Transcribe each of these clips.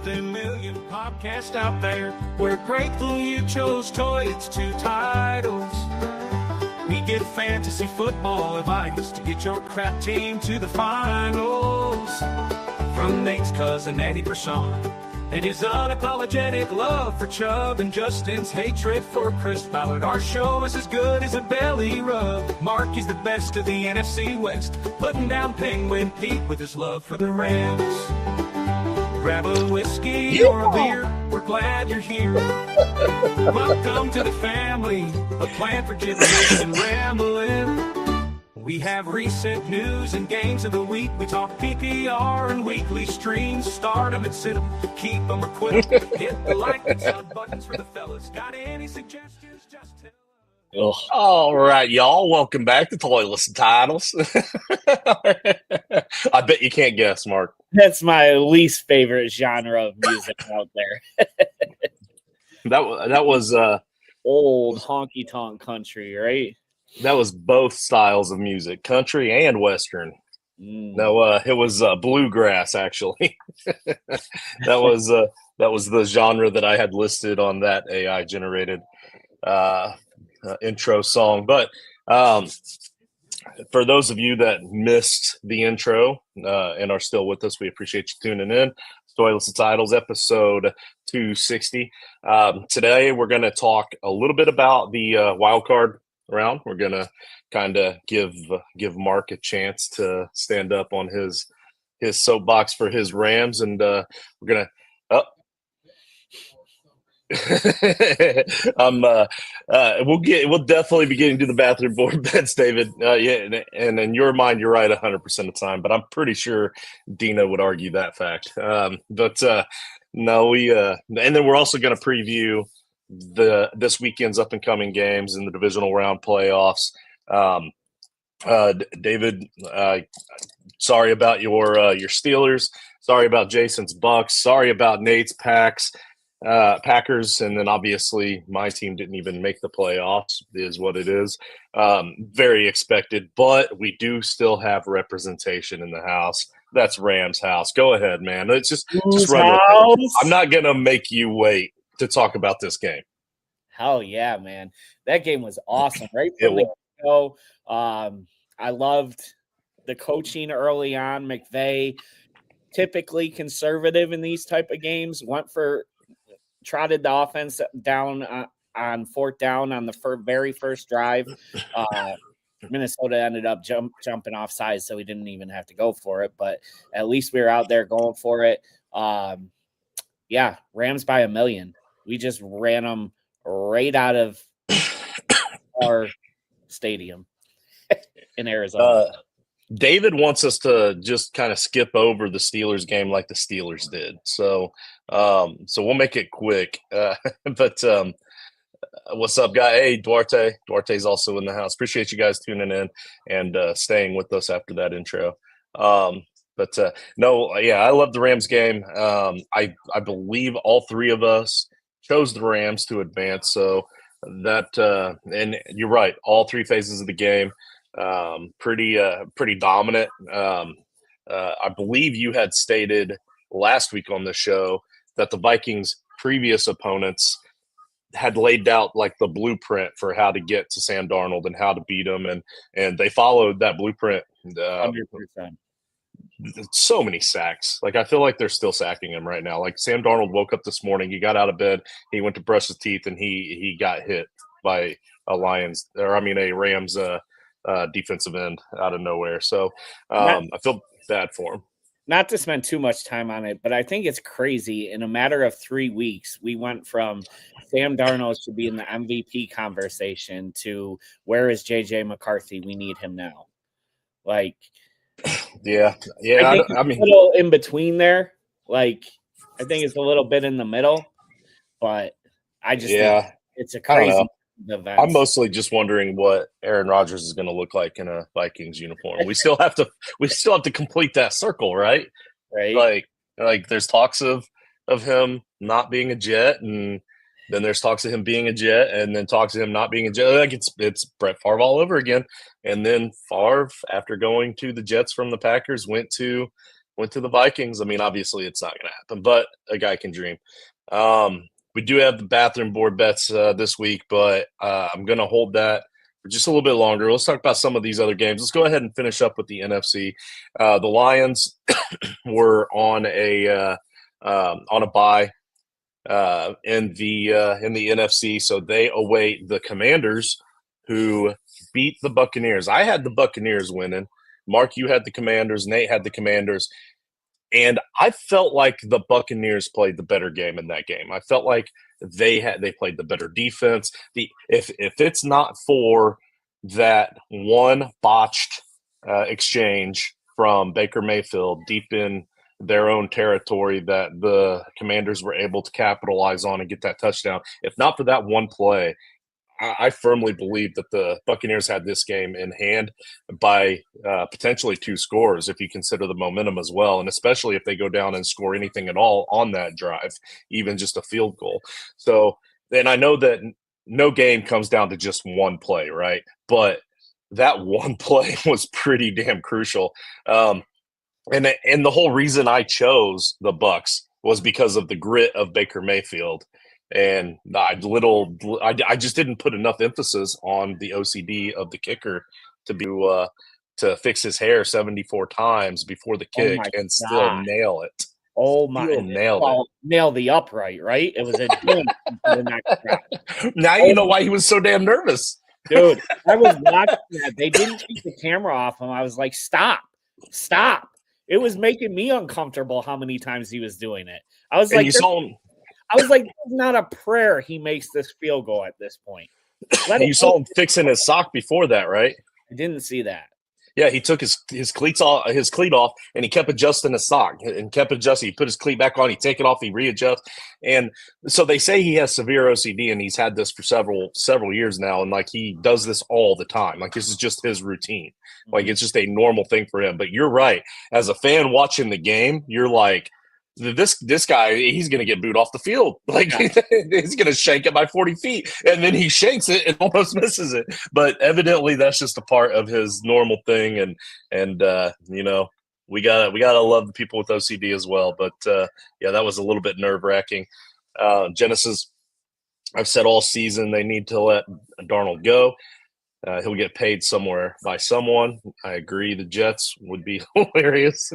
50 million podcasts out there. We're grateful you chose Toilets to Titles. We get fantasy football advice to get your crap team to the finals. From Nate's cousin Eddie Persson and his unapologetic love for Chubb and Justin's hatred for Chris Ballard, our show is as good as a belly rub. Mark is the best of the NFC West, putting down Penguin Pete with his love for the Rams. Grab a whiskey or a beer, we're glad you're here. Welcome to the family, a plan for gibberish and rambling. We have recent news and games of the week. We talk PPR and weekly streams. Start them and sit them, keep them or quit them. Hit the like and sub buttons for the fellas. Got any suggestions? Just tell us. All right, y'all. Welcome back to Toilets and Titles. I bet you can't guess, Mark. That's my least favorite genre of music out there. That was Old honky tonk country, right? that was both styles of music, country and western. No, it was bluegrass actually. that was the genre that I had listed on that AI generated intro song. But for those of you that missed the intro and are still with us, we appreciate you tuning in. Toilets and Titles, episode 260. Today we're going to talk a little bit about the wild card round. We're going to kind of give Mark a chance to stand up on his soapbox for his Rams, and we're going to we'll definitely be getting to the bathroom board bets, David. Yeah, and in your mind, you're right 100% of the time, but I'm pretty sure Dina would argue that fact. But no, and then we're also going to preview this weekend's up and coming games in the divisional round playoffs. David, sorry about your Steelers. Sorry about Jason's Bucks. Sorry about Nate's Packers, and then obviously my team didn't even make the playoffs, is what it is. Very expected, but we do still have representation in the house. That's Rams house. Go ahead, man. It's just run with it. I'm not gonna make you wait to talk about this game. Hell yeah, man. That game was awesome, right? From the get-go. I loved the coaching early on. McVay, typically conservative in these type of games, trotted the offense down on fourth down on the very first drive. Minnesota ended up jumping off sides, so we didn't even have to go for it. But at least we were out there going for it. Yeah, Rams by 1 million. We just ran them right out of our stadium in Arizona. David wants us to just kind of skip over the Steelers game like the Steelers did. So we'll make it quick. But what's up, guy? Hey, Duarte. Duarte's also in the house. Appreciate you guys tuning in and staying with us after that intro. But no, yeah, I love the Rams game. I believe all three of us chose the Rams to advance. So that and you're right, all three phases of the game. Pretty dominant. I believe you had stated last week on the show that the Vikings' previous opponents had laid out like the blueprint for how to get to Sam Darnold and how to beat him, and they followed that blueprint. 100%. So many sacks. Like I feel like they're still sacking him right now. Like Sam Darnold woke up this morning, he got out of bed, he went to brush his teeth, and he got hit by a Rams defensive end out of nowhere. So I feel bad for him. Not to spend too much time on it, but I think it's crazy. In a matter of 3 weeks, we went from Sam Darnold should be in the MVP conversation to where is JJ McCarthy? We need him now. Like, yeah. I mean, a little in between there. Like, I think it's a little bit in the middle, but I just think it's a crazy event. I'm mostly just wondering what Aaron Rodgers is going to look like in a Vikings uniform. We still have to complete that circle, right? Right. Like there's talks of him not being a Jet, and then there's talks of him being a Jet, and then talks of him not being a Jet. Like it's Brett Favre all over again. And then Favre, after going to the Jets from the Packers, went to Went to the Vikings. I mean, obviously it's not going to happen, but a guy can dream. We do have the bathroom board bets this week, but I'm going to hold that for just a little bit longer. Let's talk about some of these other games. Let's go ahead and finish up with the NFC. The Lions were on a bye in the NFC, so they await the Commanders, who beat the Buccaneers. I had the Buccaneers winning. Mark, you had the Commanders. Nate had the Commanders. And I felt like the Buccaneers played the better game in that game. I felt like they played the better defense. If it's not for that one botched exchange from Baker Mayfield deep in their own territory that the Commanders were able to capitalize on and get that touchdown, if not for that one play, I firmly believe that the Buccaneers had this game in hand by potentially 2 scores if you consider the momentum as well, and especially if they go down and score anything at all on that drive, even just a field goal. So, and I know that no game comes down to just one play, right? But that one play was pretty damn crucial. And the whole reason I chose the Bucs was because of the grit of Baker Mayfield. And I just didn't put enough emphasis on the OCD of the kicker to fix his hair 74 times before the kick and still nail it. Oh my! Nail the upright, right? It was a now you know why he was so damn nervous, dude. I was watching that. They didn't keep the camera off him. I was like, stop. It was making me uncomfortable how many times he was doing it. I was like, I was like, not a prayer he makes this field goal at this point. You saw him fixing his sock before that, right? I didn't see that. Yeah, he took his cleat off, and he kept adjusting his sock and kept adjusting. He put his cleat back on. He take it off. He readjusts. And so they say he has severe OCD, and he's had this for several years now. And like he does this all the time. Like this is just his routine. Like it's just a normal thing for him. But you're right. As a fan watching the game, you're like, this guy, he's going to get booed off the field. Like he's going to shank it by 40 feet, and then he shanks it and almost misses it. But evidently, that's just a part of his normal thing. And you know, we gotta love the people with OCD as well. But yeah, that was a little bit nerve wracking. Genesis, I've said all season they need to let Darnold go. He'll get paid somewhere by someone. I agree. The Jets would be hilarious.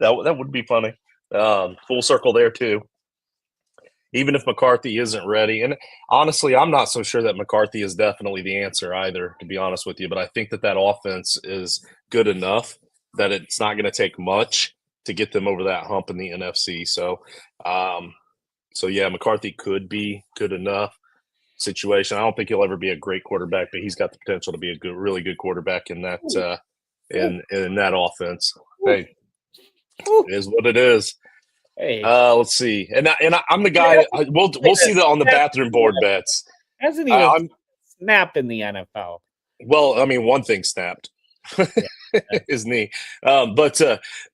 That would be funny. Full circle there too. Even if McCarthy isn't ready, and honestly, I'm not so sure that McCarthy is definitely the answer either, to be honest with you. But I think that offense is good enough that it's not going to take much to get them over that hump in the NFC. So yeah, McCarthy could be good enough situation. I don't think he'll ever be a great quarterback, but he's got the potential to be a really good quarterback in that in that offense. Hey, it is what it is. Hey, let's see, and I'm the guy. We'll see that on the bathroom board bets. Hasn't even snapped in the NFL. Well, I mean, one thing snapped. His knee, but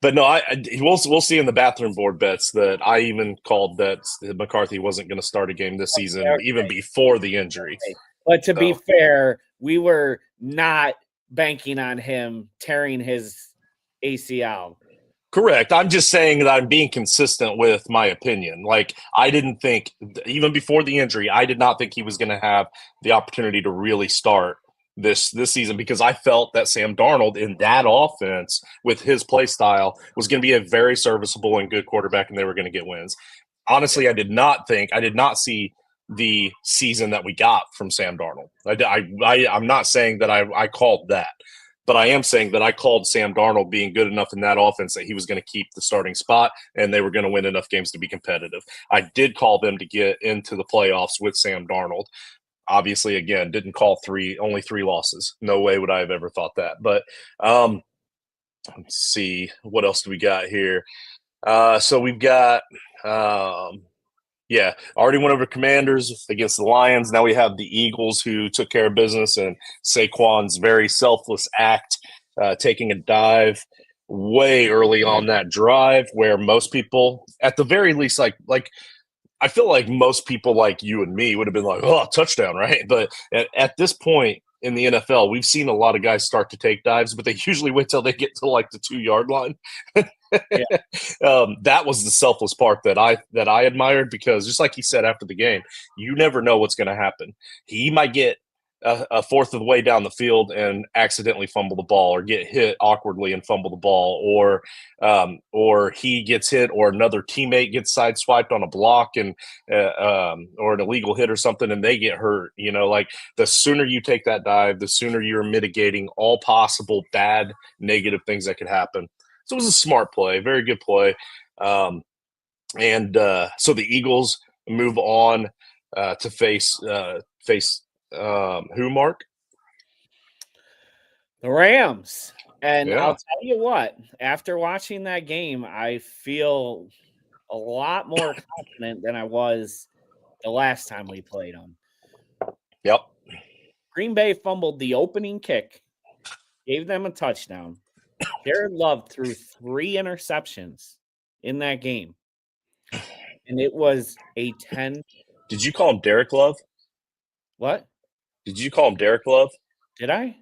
no, we'll see in the bathroom board bets that I even called that McCarthy wasn't going to start a game this season, even before the injury. But to be fair, we were not banking on him tearing his ACL. Correct. I'm just saying that I'm being consistent with my opinion. Like I didn't think, even before the injury, I did not think he was going to have the opportunity to really start this season, because I felt that Sam Darnold in that offense with his play style was going to be a very serviceable and good quarterback, and they were going to get wins. Honestly, I did not see the season that we got from Sam Darnold. I'm not saying that I called that, but I am saying that I called Sam Darnold being good enough in that offense that he was going to keep the starting spot and they were going to win enough games to be competitive. I did call them to get into the playoffs with Sam Darnold. Obviously, again, didn't call only 3 losses. No way would I have ever thought that. But let's see, what else do we got here? So we've got, already went over Commanders against the Lions. Now we have the Eagles, who took care of business, and Saquon's very selfless act, taking a dive way early on that drive, where most people, at the very least, like I feel like most people like you and me would have been like, oh, touchdown, right? But at this point in the NFL, we've seen a lot of guys start to take dives, but they usually wait till they get to like the 2-yard line. That was the selfless part that I admired, because just like he said after the game, you never know what's going to happen. He might get a fourth of the way down the field and accidentally fumble the ball, or get hit awkwardly and fumble the ball, or he gets hit, or another teammate gets sideswiped on a block and or an illegal hit or something, and they get hurt. Like, the sooner you take that dive, the sooner you're mitigating all possible bad, negative things that could happen. So it was a smart play, very good play. So the Eagles move on to face who, Mark? The Rams. And Yeah. I'll tell you what, after watching that game, I feel a lot more confident than I was the last time we played them. Yep. Green Bay fumbled the opening kick, gave them a touchdown. Jared Love threw 3 interceptions in that game. And it was a 10. Did you call him Derek Love? What? Did you call him Derek Love? Did I?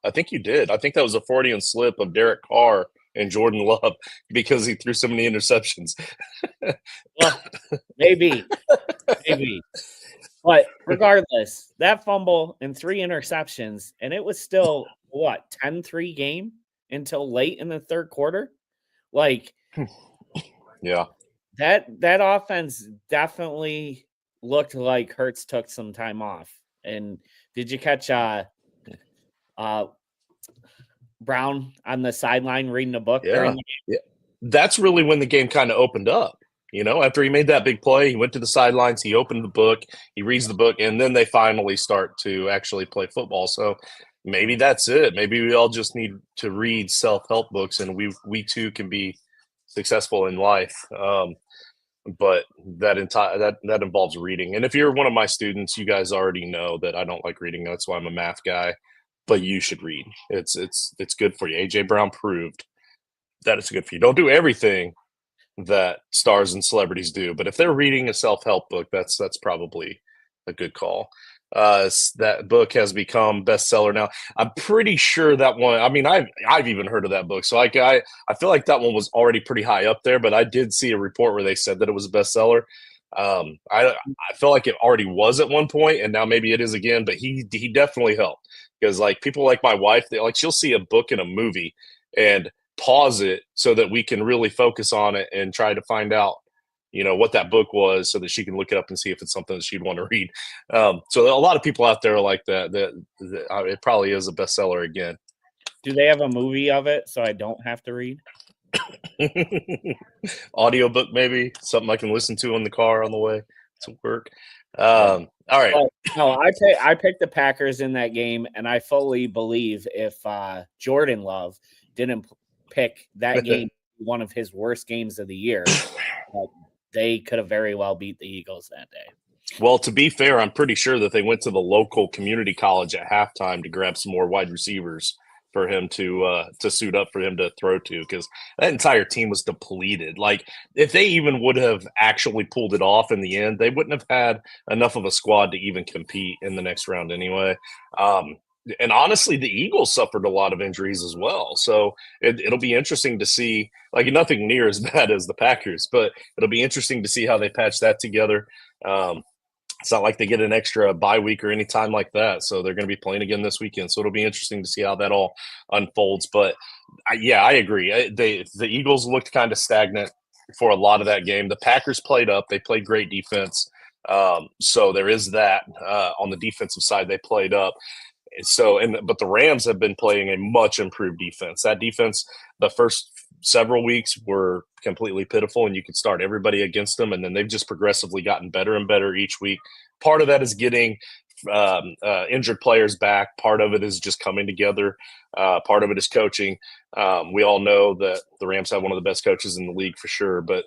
I think you did. I think that was a Freudian slip of Derek Carr and Jordan Love, because he threw so many interceptions. Well, maybe. But regardless, that fumble and 3 interceptions, and it was still, 10-3 game until late in the third quarter? Like, yeah. That offense definitely looked like Hurts took some time off. And did you catch Brown on the sideline reading a book during the game? Yeah. That's really when the game kind of opened up. After he made that big play, he went to the sidelines, he opened the book, he reads the book, and then they finally start to actually play football. So maybe that's it. Maybe we all just need to read self-help books, and we too can be successful in life. But that involves reading. And if you're one of my students, you guys already know that I don't like reading. That's why I'm a math guy. But you should read. It's good for you. AJ Brown proved that it's good for you. Don't do everything that stars and celebrities do, but if they're reading a self-help book, that's probably a good call. That book has become bestseller now. I'm pretty sure that one. I mean, I've even heard of that book, so I feel like that one was already pretty high up there. But I did see a report where they said that it was a bestseller. I feel like it already was at one point, and now maybe it is again. But he definitely helped, because like people like my wife, she'll see a book in a movie and pause it so that we can really focus on it and try to find out what that book was, so that she can look it up and see if it's something that she'd want to read. So a lot of people out there are like that it probably is a bestseller again. Do they have a movie of it so I don't have to read? Audiobook, maybe something I can listen to in the car on the way to work. All right. But, no, I picked the Packers in that game, and I fully believe if Jordan Love didn't pick that game one of his worst games of the year, they could have very well beat the Eagles that day. Well, to be fair, I'm pretty sure that they went to the local community college at halftime to grab some more wide receivers for him to suit up for him to throw to, because that entire team was depleted. Like, if they even would have actually pulled it off in the end, they wouldn't have had enough of a squad to even compete in the next round anyway. And honestly, the Eagles suffered a lot of injuries as well. So it'll be interesting to see, like, nothing near as bad as the Packers, but it'll be interesting to see how they patch that together. It's not like they get an extra bye week or any time like that. So they're going to be playing again this weekend. So it'll be interesting to see how that all unfolds. But I agree. The Eagles looked kind of stagnant for a lot of that game. The Packers played up. They played great defense. So there is that. On the defensive side, they played up. But the Rams have been playing a much improved defense. That defense, the first several weeks were completely pitiful, and you could start everybody against them. And then they've just progressively gotten better and better each week. Part of that is getting injured players back. Part of it is just coming together. Part of it is coaching. We all know that the Rams have one of the best coaches in the league for sure. But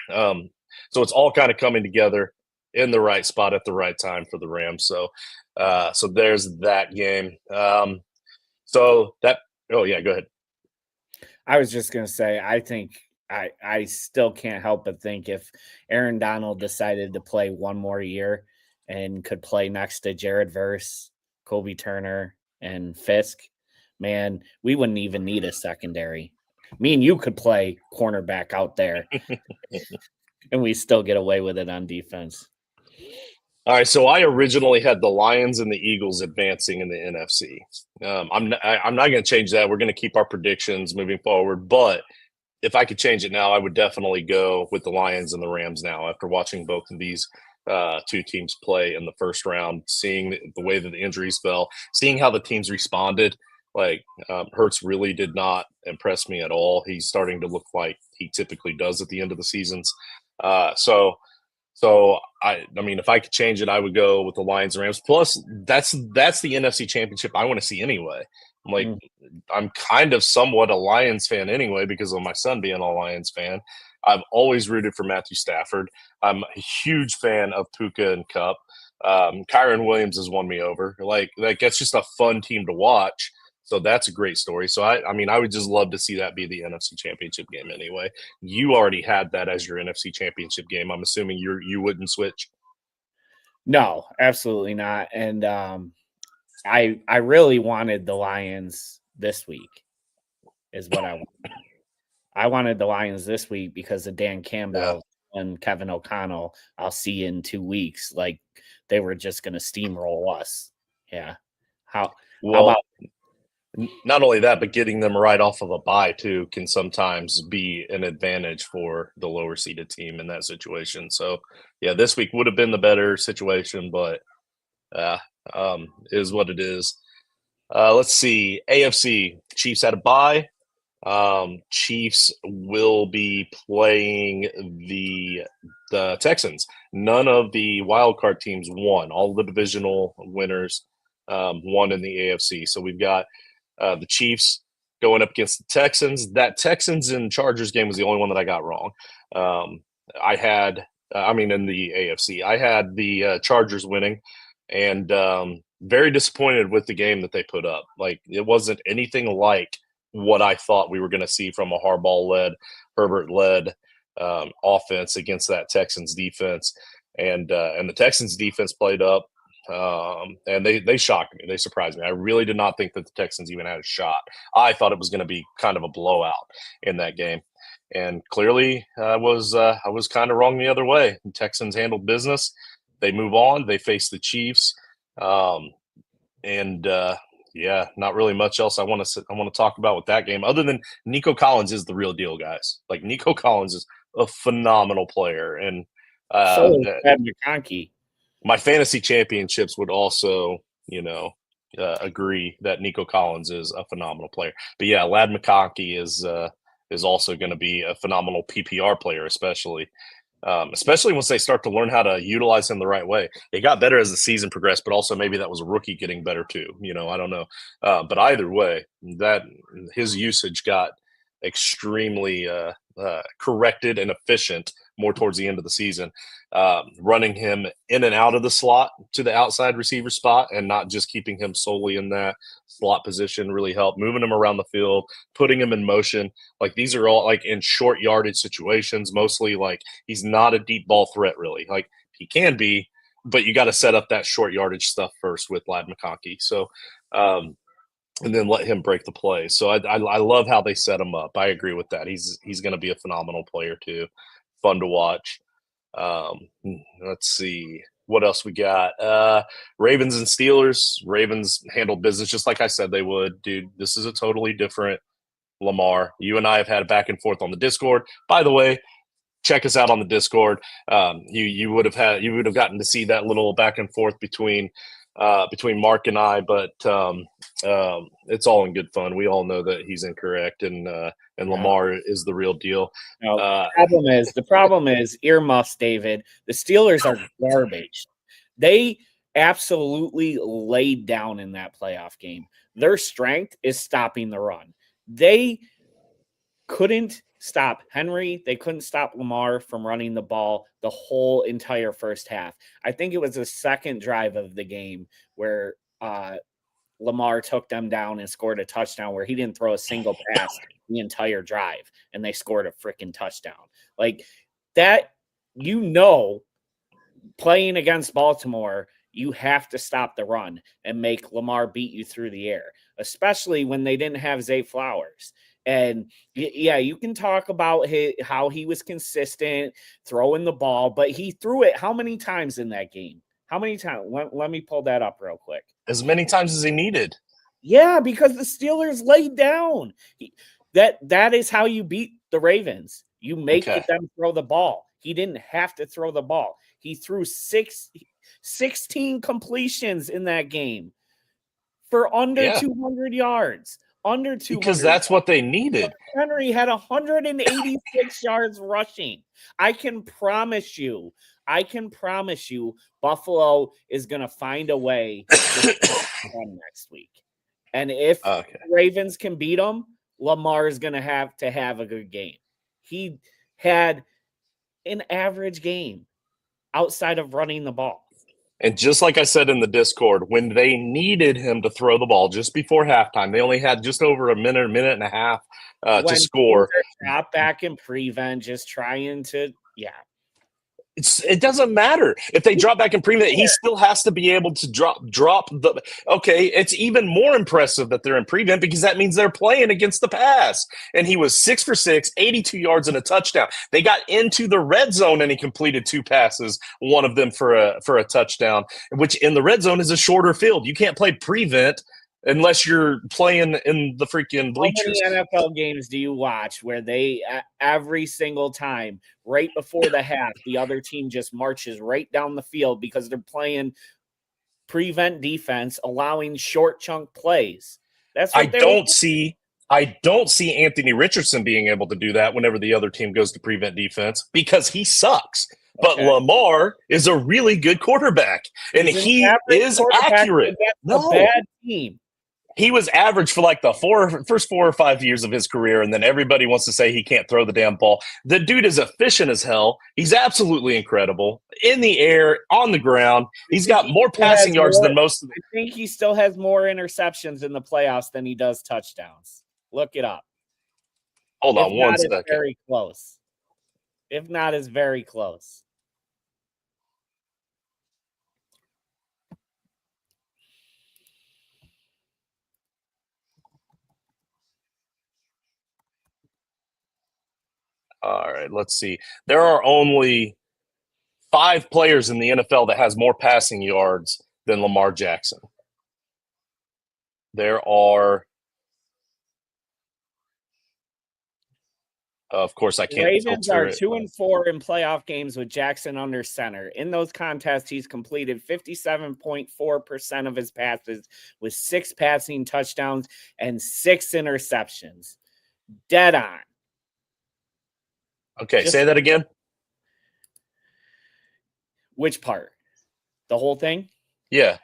so it's all kind of coming together in the right spot at the right time for the Rams. So there's that game. Oh yeah, go ahead. I was just going to say, I think I still can't help but think if Aaron Donald decided to play one more year and could play next to Jared Verse, Kobe Turner, and Fisk, man, we wouldn't even need a secondary. Me and you could play cornerback out there, and we still get away with it on defense. All right, so I originally had the Lions and the Eagles advancing in the NFC. I'm not going to change that. We're going to keep our predictions moving forward, but if I could change it now, I would definitely go with the Lions and the Rams now after watching both of these two teams play in the first round, seeing the way that the injuries fell, seeing how the teams responded. Like Hurts really did not impress me at all. He's starting to look like he typically does at the end of the seasons. So I mean, if I could change it, I would go with the Lions and Rams. Plus, that's the NFC Championship I want to see anyway. I'm kind of somewhat a Lions fan anyway because of my son being a Lions fan. I've always rooted for Matthew Stafford. I'm a huge fan of Puka and Cup. Kyron Williams has won me over. Like that's just a fun team to watch. So that's a great story. So I mean, I would just love to see that be the NFC Championship game anyway. You already had that as your NFC Championship game. I'm assuming you wouldn't switch. No, absolutely not. And I really wanted the Lions this week is what I wanted. I wanted the Lions this week because of Dan Campbell and Kevin O'Connell. I'll see you in 2 weeks. Like they were just going to steamroll us. Yeah. How about not only that, but getting them right off of a bye too can sometimes be an advantage for the lower seeded team in that situation. So yeah, this week would have been the better situation, but is what it is. Let's see. AFC Chiefs had a bye. Chiefs will be playing the Texans. None of the wild card teams won. All the divisional winners won in the AFC. So we've got the Chiefs going up against the Texans. That Texans and Chargers game was the only one that I got wrong. In the AFC, I had the Chargers winning, and very disappointed with the game that they put up. Like it wasn't anything like what I thought we were going to see from a Harbaugh-led, Herbert-led offense against that Texans defense, and the Texans defense played up. And they shocked me. They surprised me. I really did not think that the Texans even had a shot. I thought it was going to be kind of a blowout in that game. And clearly I was kind of wrong the other way. The Texans handled business. They move on. They face the Chiefs. Not really much else I want to talk about with that game other than Nico Collins is the real deal, guys. Like Nico Collins is a phenomenal player. And so is Brad McConkey. My fantasy championships would also, agree that Nico Collins is a phenomenal player. But yeah, Ladd McConkey is also going to be a phenomenal PPR player, especially once they start to learn how to utilize him the right way. It got better as the season progressed, but also maybe that was a rookie getting better too. I don't know. But either way, that his usage got extremely corrected and efficient more towards the end of the season, running him in and out of the slot to the outside receiver spot and not just keeping him solely in that slot position really helped. Moving him around the field, putting him in motion. Like these are all like in short yardage situations, mostly like he's not a deep ball threat really. Like he can be, but you got to set up that short yardage stuff first with Ladd McConkey. So, and then let him break the play. So I love how they set him up. I agree with that. He's going to be a phenomenal player too. Fun to watch. Let's see what else we got. Ravens and Steelers. Ravens handled business just like I said they would. Dude, this is a totally different Lamar. You and I have had a back and forth on the Discord. By the way, check us out on the Discord. You would have gotten to see that little back and forth between Mark and I, but it's all in good fun. We all know that he's incorrect, and Lamar is the real deal. No, the problem is earmuffs, David. The Steelers are garbage. They absolutely laid down in that playoff game. Their strength is stopping the run. They couldn't stop Henry. They couldn't stop Lamar from running the ball the whole entire first half. I think it was the second drive of the game where Lamar took them down and scored a touchdown where he didn't throw a single pass the entire drive, and they scored a freaking touchdown. Like that, playing against Baltimore, you have to stop the run and make Lamar beat you through the air, especially when they didn't have Zay Flowers. And yeah, you can talk about how he was consistent throwing the ball, but he threw it how many times in that game? How many times? Let me pull that up real quick. As many times as he needed. Yeah, because the Steelers laid down. That is how you beat the Ravens. You make them throw the ball. He didn't have to throw the ball. He threw 16 completions in that game for under 200 yards. Under 200. Because that's what they needed. Henry had 186 yards rushing. I can promise you, Buffalo is going to find a way to win next week. And if Ravens can beat them, Lamar is going to have a good game. He had an average game outside of running the ball. And just like I said in the Discord, when they needed him to throw the ball just before halftime, they only had just over a minute and a half to score. Drop back and prevent, just trying to, It doesn't matter if they drop back and prevent. He still has to be able to drop the. Okay, it's even more impressive that they're in prevent because that means they're playing against the pass. And he was 6 for 6, 82 yards and a touchdown. They got into the red zone and he completed 2 passes, one of them for a touchdown, which in the red zone is a shorter field. You can't play prevent unless you're playing in the freaking bleachers. How many NFL games do you watch where they every single time right before the half, the other team just marches right down the field because they're playing prevent defense, allowing short chunk plays? That's what I don't see Anthony Richardson being able to do that whenever the other team goes to prevent defense because he sucks. But Lamar is a really good quarterback, and he is accurate. No, a bad team. He was average for like the first 4 or 5 years of his career, and then everybody wants to say he can't throw the damn ball. The dude is efficient as hell. He's absolutely incredible. In the air, on the ground. He's got more passing yards than most of them. I think he still has more interceptions in the playoffs than he does touchdowns. Look it up. Hold on one second. Very close. If not, it's very close. All right, let's see. There are only 5 players in the NFL that has more passing yards than Lamar Jackson. There are, of course, I can't. Ravens are 2-4 in playoff games with Jackson under center. In those contests, he's completed 57.4% of his passes with 6 passing touchdowns and 6 interceptions. Dead on. Okay, say that again. Which part? The whole thing? Yeah.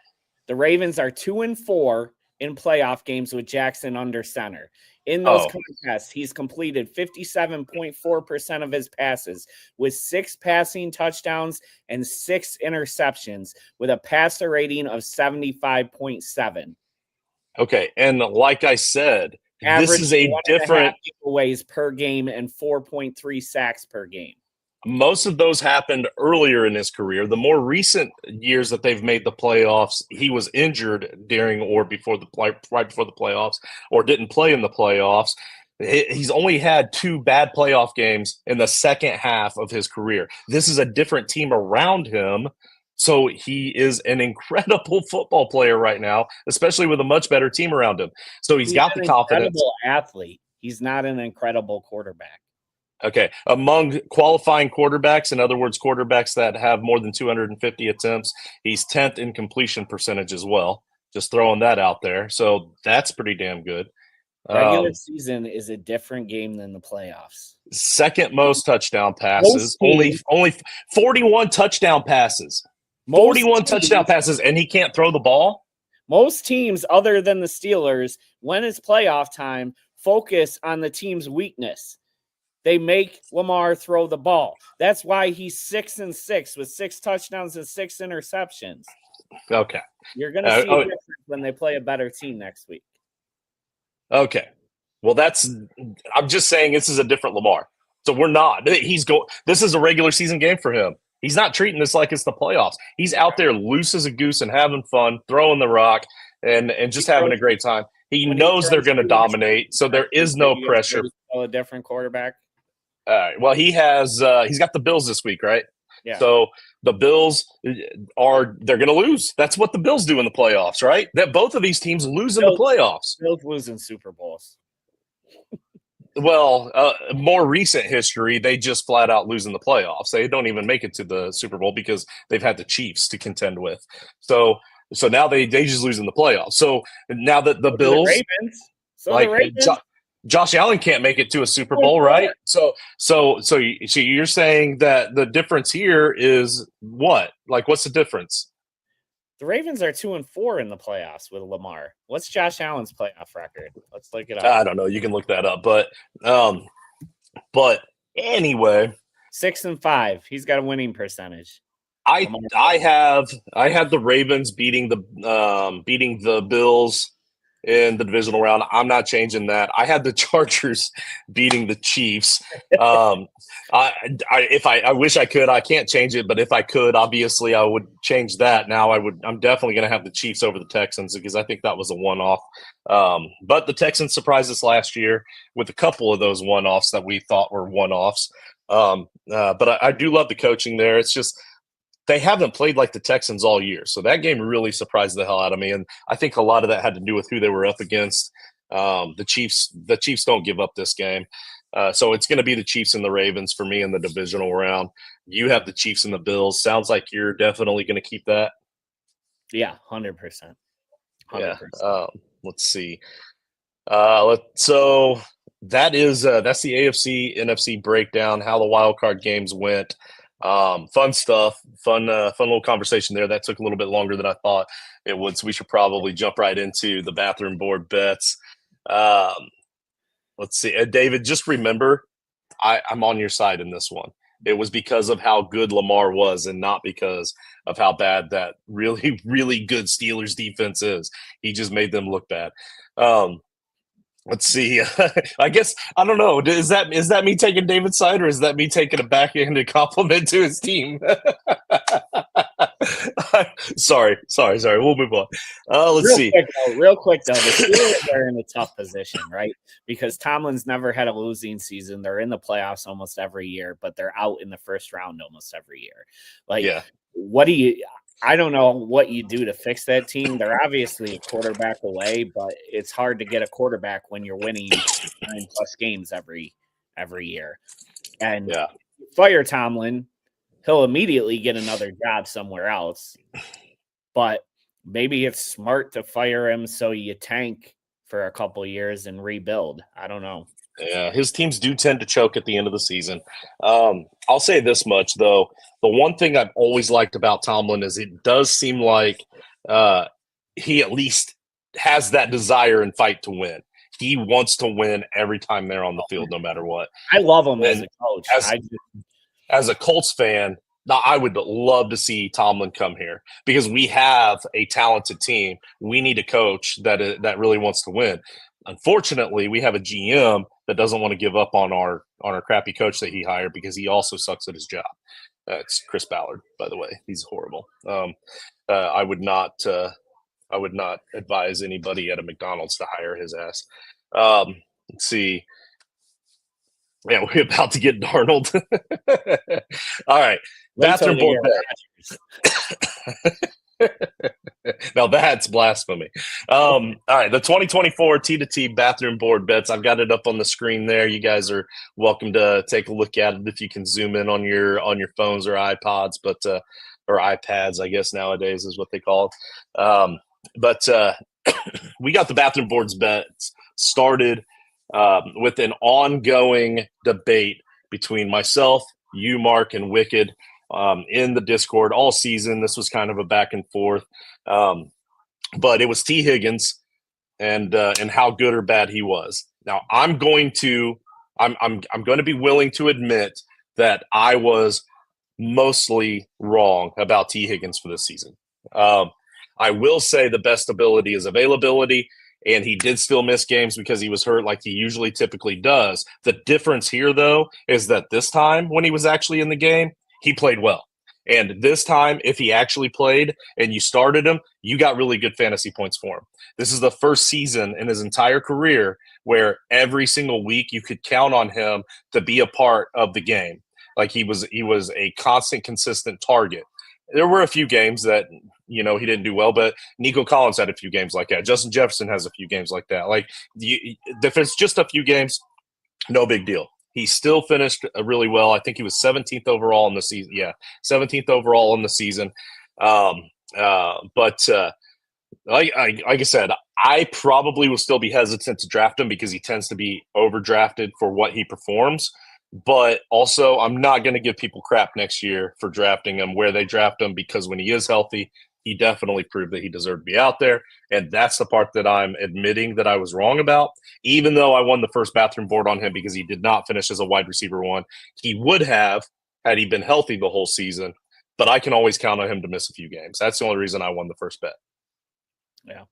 The Ravens are 2-4 in playoff games with Jackson under center. In those contests, he's completed 57.4% of his passes with 6 passing touchdowns and 6 interceptions with a passer rating of 75.7. Okay, and like I said, this is a different giveaways per game and 4.3 sacks per game. Most of those happened earlier in his career. The more recent years that they've made the playoffs, he was injured during or before right before the playoffs, or didn't play in the playoffs. He's only had 2 bad playoff games in the second half of his career. This is a different team around him. So he is an incredible football player right now, especially with a much better team around him. So he's got the confidence. Incredible athlete. He's not an incredible quarterback. Okay. Among qualifying quarterbacks, in other words, quarterbacks that have more than 250 attempts, he's 10th in completion percentage as well. Just throwing that out there. So that's pretty damn good. Regular season is a different game than the playoffs. Second most touchdown passes. Only 41 touchdown passes. 41 touchdown passes, and he can't throw the ball? Most teams, other than the Steelers, when it's playoff time, focus on the team's weakness. They make Lamar throw the ball. That's why he's 6-6 with 6 touchdowns and 6 interceptions. Okay. You're going to see a difference when they play a better team next week. Okay. Well, I'm just saying this is a different Lamar. So we're not. This is a regular season game for him. He's not treating this like it's the playoffs. He's out there loose as a goose and having fun, throwing the rock, and just having a great time. He knows they're going to dominate, so there is no pressure. A different quarterback. All right. Well, he's got the Bills this week, right? Yeah. So the Bills they're going to lose. That's what the Bills do in the playoffs, right? That both of these teams lose in the playoffs. Bills lose in Super Bowls. Well, more recent history, they just flat out lose in the playoffs. They don't even make it to the Super Bowl because they've had the Chiefs to contend with. So now they just lose in the playoffs. So now that the Bills, the Ravens. Josh Allen can't make it to a Super Bowl, right? So you're saying that the difference here is what? Like, what's the difference? The Ravens are 2-4 in the playoffs with Lamar. What's Josh Allen's playoff record? Let's look it up. I don't know. You can look that up, but anyway, 6-5. He's got a winning percentage. I had the Ravens beating the Bills in the divisional round. I'm not changing that. I had the Chargers beating the Chiefs. I wish I could. I can't change it, but if I could, obviously I would change that. Now I'm definitely going to have the Chiefs over the Texans because I think that was a one-off. But the Texans surprised us last year with a couple of those one-offs that we thought were one-offs. But I do love the coaching there. It's just they haven't played like the Texans all year. So that game really surprised the hell out of me. And I think a lot of that had to do with who they were up against. The Chiefs don't give up this game. So it's going to be the Chiefs and the Ravens for me in the divisional round. You have the Chiefs and the Bills. Sounds like you're definitely going to keep that. Yeah, 100%. 100%. Yeah. Let's see. So that's the AFC NFC breakdown, how the wild card games went. Fun stuff, fun little conversation there. That took a little bit longer than I thought it would. So we should probably jump right into the bathroom board bets. Let's see. David, just remember, I'm on your side in this one. It was because of how good Lamar was and not because of how bad that really, really good Steelers defense is. He just made them look bad. Let's see. I guess I don't know. Is that me taking David's side, or is that me taking a backhanded compliment to his team? Sorry. We'll move on. Let's see. Real quick though, the Steelers are in a tough position, right? Because Tomlin's never had a losing season. They're in the playoffs almost every year, but they're out in the first round almost every year. What do you? I don't know what you do to fix that team. They're obviously a quarterback away, but it's hard to get a quarterback when you're winning 9+ games every year. And fire Tomlin, he'll immediately get another job somewhere else. But maybe it's smart to fire him so you tank for a couple years and rebuild. I don't know. Yeah, his teams do tend to choke at the end of the season. I'll say this much, though. The one thing I've always liked about Tomlin is it does seem like he at least has that desire and fight to win. He wants to win every time they're on the field, no matter what. I love him as a coach. As a Colts fan, I would love to see Tomlin come here because we have a talented team. We need a coach that really wants to win. Unfortunately, we have a GM that doesn't want to give up on our crappy coach that he hired because he also sucks at his job. It's Chris Ballard, by the way. He's horrible. I would not advise anybody at a McDonald's to hire his ass. Let's see. Yeah, we're about to get Darnold. All right. Bathroom board bet. Now that's blasphemy. All right, the 2024 T2T bathroom board bets. I've got it up on the screen there. You guys are welcome to take a look at it if you can zoom in on your phones or iPods, or iPads, I guess nowadays is what they call it. We got the bathroom boards bets started with an ongoing debate between myself, you, Mark, and Wicked. In the Discord all season. This was kind of a back and forth, but it was T. Higgins and how good or bad he was. Now I'm going to be willing to admit that I was mostly wrong about T. Higgins for this season. I will say the best ability is availability, and he did still miss games because he was hurt like he usually typically does. The difference here, though, is that this time when he was actually in the game, he played well. And this time, if he actually played and you started him, you got really good fantasy points for him. This is the first season in his entire career where every single week you could count on him to be a part of the game. Like he was a constant, consistent target. There were a few games that, he didn't do well, but Nico Collins had a few games like that. Justin Jefferson has a few games like that. Like, if it's just a few games, no big deal. He still finished really well. I think he was 17th overall in the season. Yeah, 17th overall in the season. But like I said, I probably will still be hesitant to draft him because he tends to be overdrafted for what he performs. But also, I'm not going to give people crap next year for drafting him where they draft him, because when he is healthy, he definitely proved that he deserved to be out there. And that's the part that I'm admitting that I was wrong about. Even though I won the first bathroom board on him because he did not finish as a wide receiver 1. He would have had he been healthy the whole season, but I can always count on him to miss a few games. That's the only reason I won the first bet. Yeah.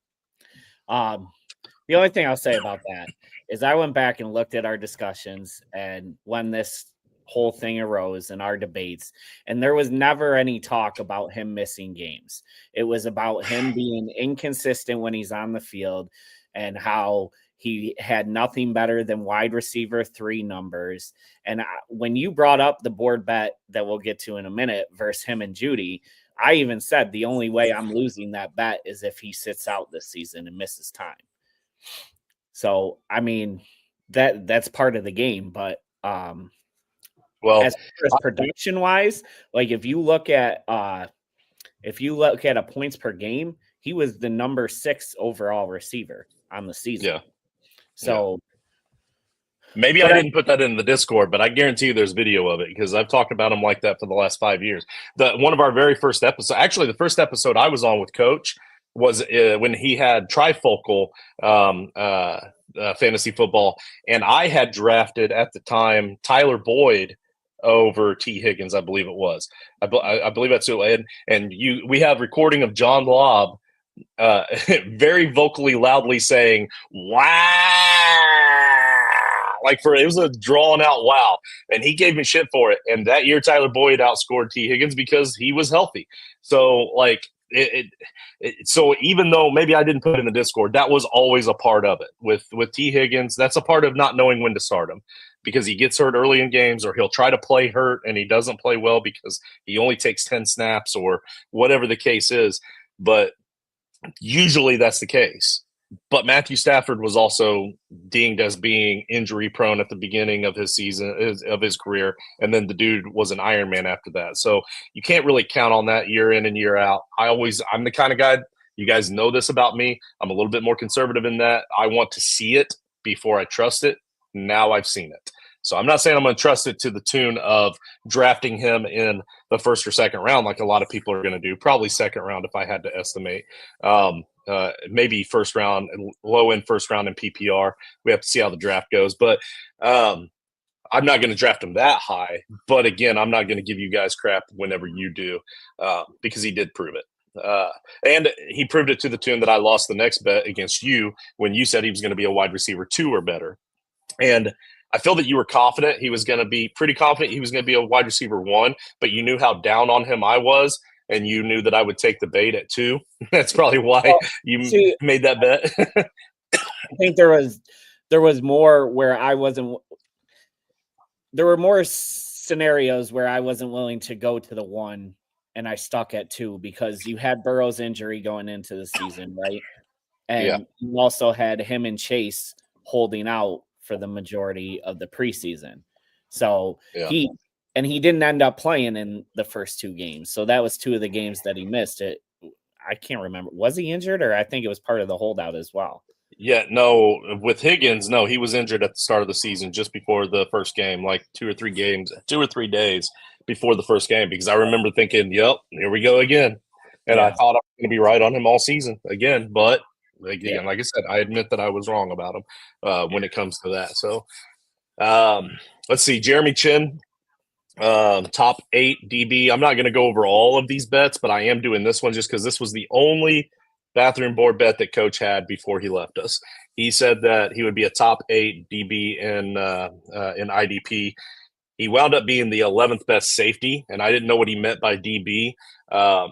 The only thing I'll say about that is I went back and looked at our discussions and when this whole thing arose in our debates, and there was never any talk about him missing games. It was about him being inconsistent when he's on the field and how he had nothing better than wide receiver 3 numbers. And when you brought up the board bet that we'll get to in a minute versus him and Judy, I even said the only way I'm losing that bet is if he sits out this season and misses time. So, I mean, that's part of the game, but well, as far as production wise, like if you look at a points per game, he was the number 6 overall receiver on the season. Yeah. So maybe I didn't put that in the Discord, but I guarantee you there's video of it because I've talked about him like that for the last 5 years. One of our very first episodes, actually the first episode I was on with Coach was when he had trifocal fantasy football, and I had drafted at the time Tyler Boyd over T. Higgins, I believe it was. I believe that's who it. And we have recording of John Lobb very vocally, loudly saying "wow," like it was a drawn out wow, and he gave me shit for it. And that year, Tyler Boyd outscored T. Higgins because he was healthy. So like. So even though maybe I didn't put it in the Discord, that was always a part of it with T. Higgins. That's a part of not knowing when to start him because he gets hurt early in games, or he'll try to play hurt and he doesn't play well because he only takes 10 snaps or whatever the case is. But usually that's the case. But Matthew Stafford was also dinged as being injury prone at the beginning of his season, of his career. And then the dude was an Iron Man after that. So you can't really count on that year in and year out. I'm the kind of guy, you guys know this about me. I'm a little bit more conservative in that. I want to see it before I trust it. Now I've seen it. So I'm not saying I'm going to trust it to the tune of drafting him in the first or second round like a lot of people are going to do. Probably second round if I had to estimate. Maybe first round, low end first round in PPR. We have to see how the draft goes. But I'm not going to draft him that high. But again, I'm not going to give you guys crap whenever you do because he did prove it. And he proved it to the tune that I lost the next bet against you when you said he was going to be a wide receiver 2 or better. And I feel that you were confident he was going to be pretty confident he was going to be a wide receiver 1, but you knew how down on him I was, and you knew that I would take the bait at 2. That's probably why you made that bet. I think there was more where I wasn't. There were more scenarios where I wasn't willing to go to the 1, and I stuck at 2 because you had Burrow's injury going into the season, right? And you also had him and Chase holding out for the majority of the preseason. So he didn't end up playing in the first 2 games. So that was 2 of the games that he missed. I can't remember. Was he injured, or I think it was part of the holdout as well? Yeah, no, with Higgins, no, he was injured at the start of the season just before the first game, like 2 or 3 days before the first game, because I remember thinking, yep, here we go again. And I thought I was going to be right on him all season again, but again, like I said, I admit that I was wrong about him when it comes to that. So let's see, Jeremy Chin, top 8 DB. I'm not going to go over all of these bets, but I am doing this one just because this was the only bathroom board bet that Coach had before he left us. He said that he would be a top 8 DB in IDP. He wound up being the 11th best safety, and I didn't know what he meant by DB.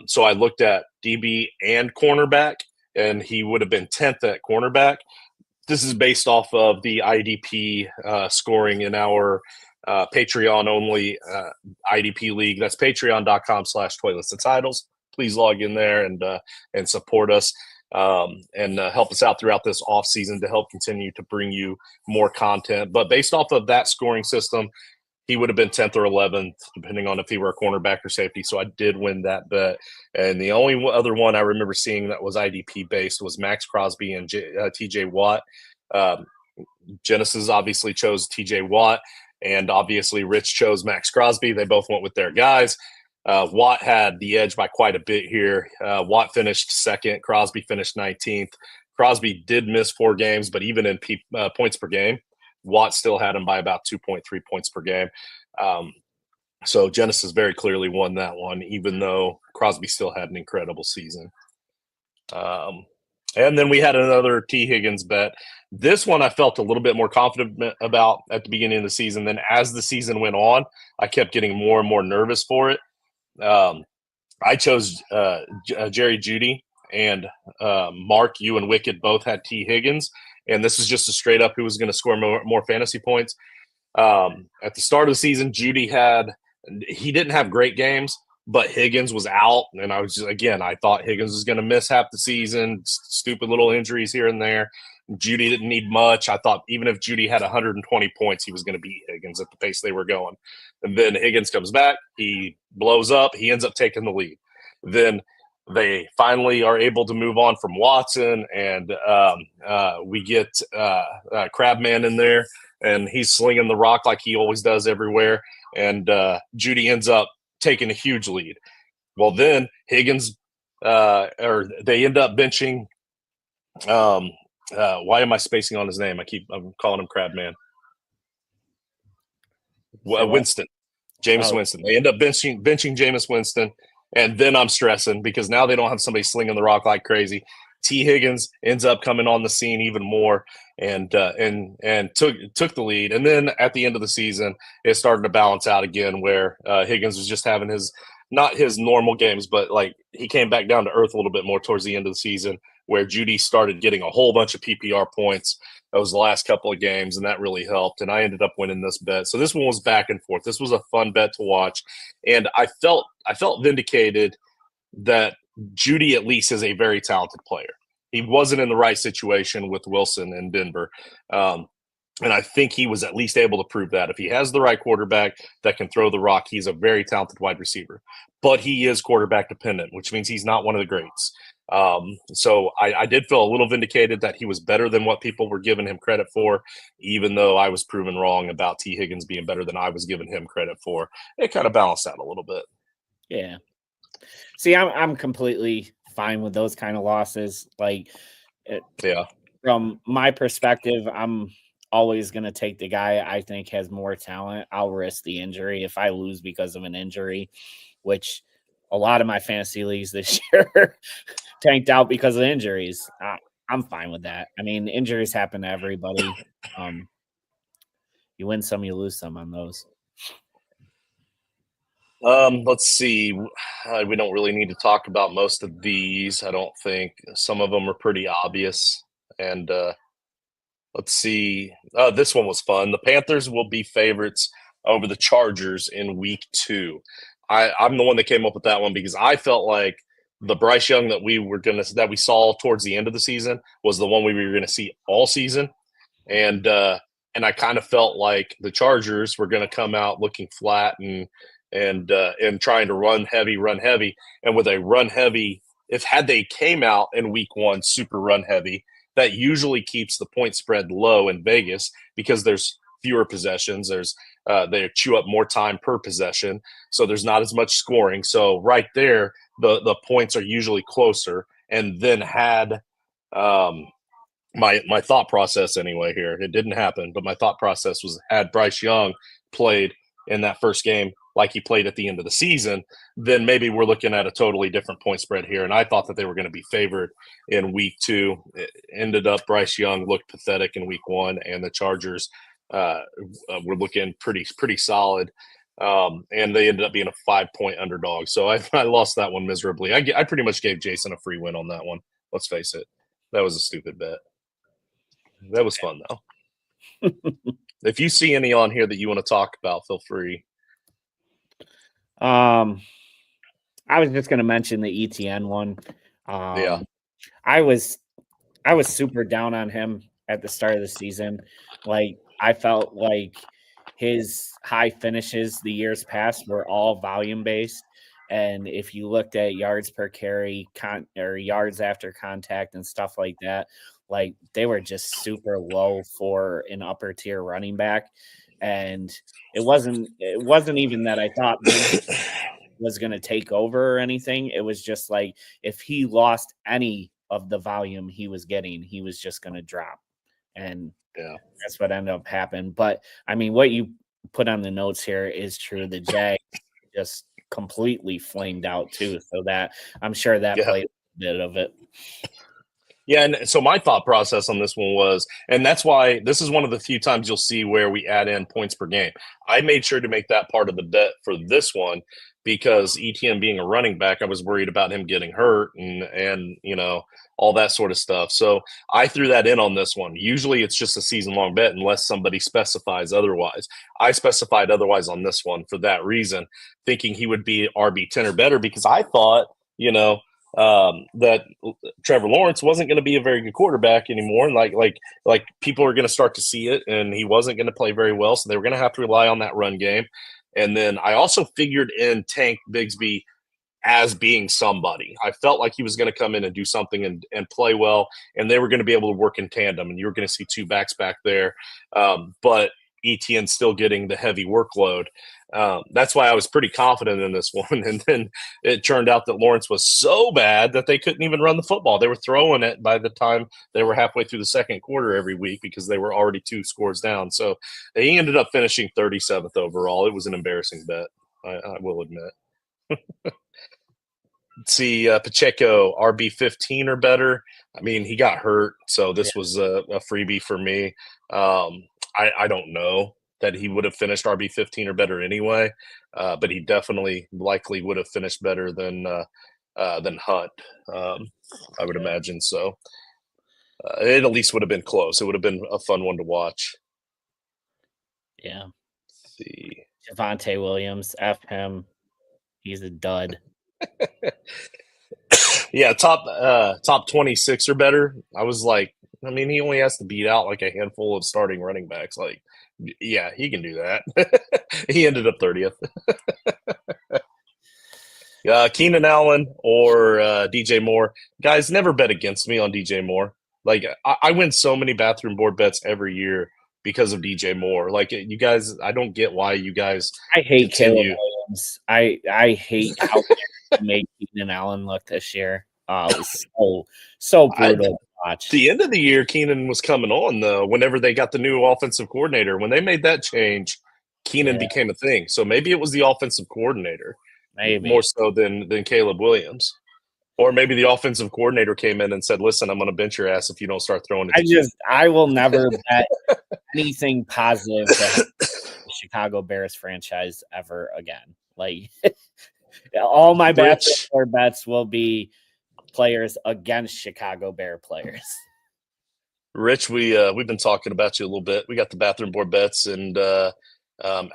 So I looked at DB and cornerback, and he would have been 10th at cornerback. This is based off of the IDP scoring in our Patreon-only IDP league. That's patreon.com/toilets and titles. Please log in there and support us and help us out throughout this off season to help continue to bring you more content. But based off of that scoring system, he would have been 10th or 11th, depending on if he were a cornerback or safety. So I did win that bet. And the only other one I remember seeing that was IDP based was Max Crosby and TJ Watt. Genesis obviously chose TJ Watt, and obviously Rich chose Max Crosby. They both went with their guys. Watt had the edge by quite a bit here. Watt finished second. Crosby finished 19th. Crosby did miss 4 games, but even in points per game, Watt still had him by about 2.3 points per game. So Genesis very clearly won that one, even though Crosby still had an incredible season. And then we had another T. Higgins bet. This one I felt a little bit more confident about at the beginning of the season. Then as the season went on, I kept getting more and more nervous for it. I chose Jerry Jeudy, and Mark, you and Wicked both had T. Higgins. And this is just a straight up who was going to score more fantasy points. At the start of the season, Jeudy he didn't have great games, but Higgins was out. And I thought Higgins was going to miss half the season, stupid little injuries here and there. Jeudy didn't need much. I thought even if Jeudy had 120 points, he was going to beat Higgins at the pace they were going. And then Higgins comes back. He blows up. He ends up taking the lead. Then they finally are able to move on from Watson, and we get Crabman in there, and he's slinging the rock like he always does everywhere. And Jeudy ends up taking a huge lead. Well, then Higgins, or they end up benching. Why am I spacing on his name? I'm calling him Crabman. Winston, Jameis Winston. They end up benching Jameis Winston, and then I'm stressing because now they don't have somebody slinging the rock like crazy. T. Higgins ends up coming on the scene even more and took the lead. And then at the end of the season, it started to balance out again where Higgins was just having not his normal games, but like he came back down to earth a little bit more towards the end of the season, where Jeudy started getting a whole bunch of PPR points. That was the last couple of games, and that really helped. And I ended up winning this bet. So this one was back and forth. This was a fun bet to watch. And I felt vindicated that Jeudy at least is a very talented player. He wasn't in the right situation with Wilson in Denver. And I think he was at least able to prove that. If he has the right quarterback that can throw the rock, he's a very talented wide receiver. But he is quarterback dependent, which means he's not one of the greats. So I did feel a little vindicated that he was better than what people were giving him credit for, even though I was proven wrong about T. Higgins being better than I was giving him credit for. It kind of balanced out a little bit. Yeah. See, I'm completely fine with those kind of losses. From my perspective, I'm always going to take the guy I think has more talent. I'll risk the injury if I lose because of an injury, which a lot of my fantasy leagues this year tanked out because of injuries. I'm fine with that. I mean, injuries happen to everybody. You win some, you lose some on those. Let's see. We don't really need to talk about most of these. I don't think. Some of them are pretty obvious. And let's see. This one was fun. The Panthers will be favorites over the Chargers in week 2. I'm the one that came up with that one because I felt like the Bryce Young that we saw towards the end of the season was the one we were going to see all season. And I kind of felt like the Chargers were going to come out looking flat and trying to run heavy. And with a run heavy, had they came out in week 1 super run heavy, that usually keeps the point spread low in Vegas because there's fewer possessions. They chew up more time per possession, so there's not as much scoring. So right there, the points are usually closer. And then had my thought process anyway here, it didn't happen, but my thought process was had Bryce Young played in that first game like he played at the end of the season, then maybe we're looking at a totally different point spread here. And I thought that they were going to be favored in week 2. It ended up Bryce Young looked pathetic in week 1, and the Chargers were looking pretty solid. And they ended up being a 5-point underdog. So I lost that one miserably. I pretty much gave Jason a free win on that one. Let's face it. That was a stupid bet. That was fun, though. If you see any on here that you want to talk about, feel free. I was just going to mention the ETN one. Yeah. I was super down on him at the start of the season. Like, I felt like his high finishes the years past were all volume based. And if you looked at yards per carry or yards after contact and stuff like that, like they were just super low for an upper tier running back. And it wasn't even that I thought was going to take over or anything. It was just like if he lost any of the volume he was getting, he was just going to drop. And that's what ended up happening. But I mean, what you put on the notes here is true. The Jags just completely flamed out too. So that I'm sure that played a bit of it. Yeah, and so my thought process on this one was, and that's why this is one of the few times you'll see where we add in points per game. I made sure to make that part of the bet for this one because ETN being a running back, I was worried about him getting hurt and you know, all that sort of stuff. So I threw that in on this one. Usually it's just a season-long bet unless somebody specifies otherwise. I specified otherwise on this one for that reason, thinking he would be RB10 or better because I thought, you know, that Trevor Lawrence wasn't going to be a very good quarterback anymore. And like people are going to start to see it, and he wasn't going to play very well. So they were going to have to rely on that run game. And then I also figured in Tank Bigsby as being somebody. I felt like he was going to come in and do something and play well, and they were going to be able to work in tandem, and you were going to see two backs back there. But ETN still getting the heavy workload. That's why I was pretty confident in this one. And then it turned out that Lawrence was so bad that they couldn't even run the football. They were throwing it by the time they were halfway through the second quarter every week because they were already 2 scores down. So they ended up finishing 37th overall. It was an embarrassing bet, I will admit. Let's see, Pacheco, RB15 or better. I mean, he got hurt, so this was a freebie for me. I don't know that he would have finished RB15 or better anyway, but he definitely likely would have finished better than Hunt, I would imagine. So it at least would have been close. It would have been a fun one to watch. Yeah. Let's see. Javonte Williams, F him. He's a dud. Yeah, top 26 or better. I was like, I mean, he only has to beat out like a handful of starting running backs. Like, yeah, he can do that. He ended up 30th. Keenan Allen or DJ Moore. Guys, never bet against me on DJ Moore. Like, I win so many bathroom board bets every year because of DJ Moore. Like, you guys, I don't get why you guys I hate Caleb Williams. I hate how they made Keenan Allen look this year. It was so brutal to watch. The end of the year, Keenan was coming on, though, whenever they got the new offensive coordinator. When they made that change, Keenan became a thing. So maybe it was the offensive coordinator. Maybe. More so than Caleb Williams. Or maybe the offensive coordinator came in and said, listen, I'm going to bench your ass if you don't start throwing it. I will never bet anything positive to the Chicago Bears franchise ever again. Like, all my bets will be players against Chicago Bear players. Rich, we've been talking about you a little bit. We got the bathroom board bets, and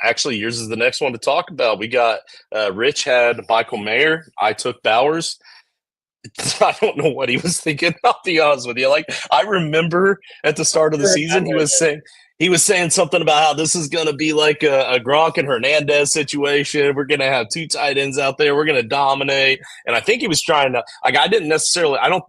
actually yours is the next one to talk about. We got Rich had Michael Mayer. I took Bowers. I don't know what he was thinking. I'll be honest with you. Like, I remember at the start of the season, he was saying something about how this is going to be like a Gronk and Hernandez situation. We're going to have 2 tight ends out there. We're going to dominate. And I think he was trying to, like, I don't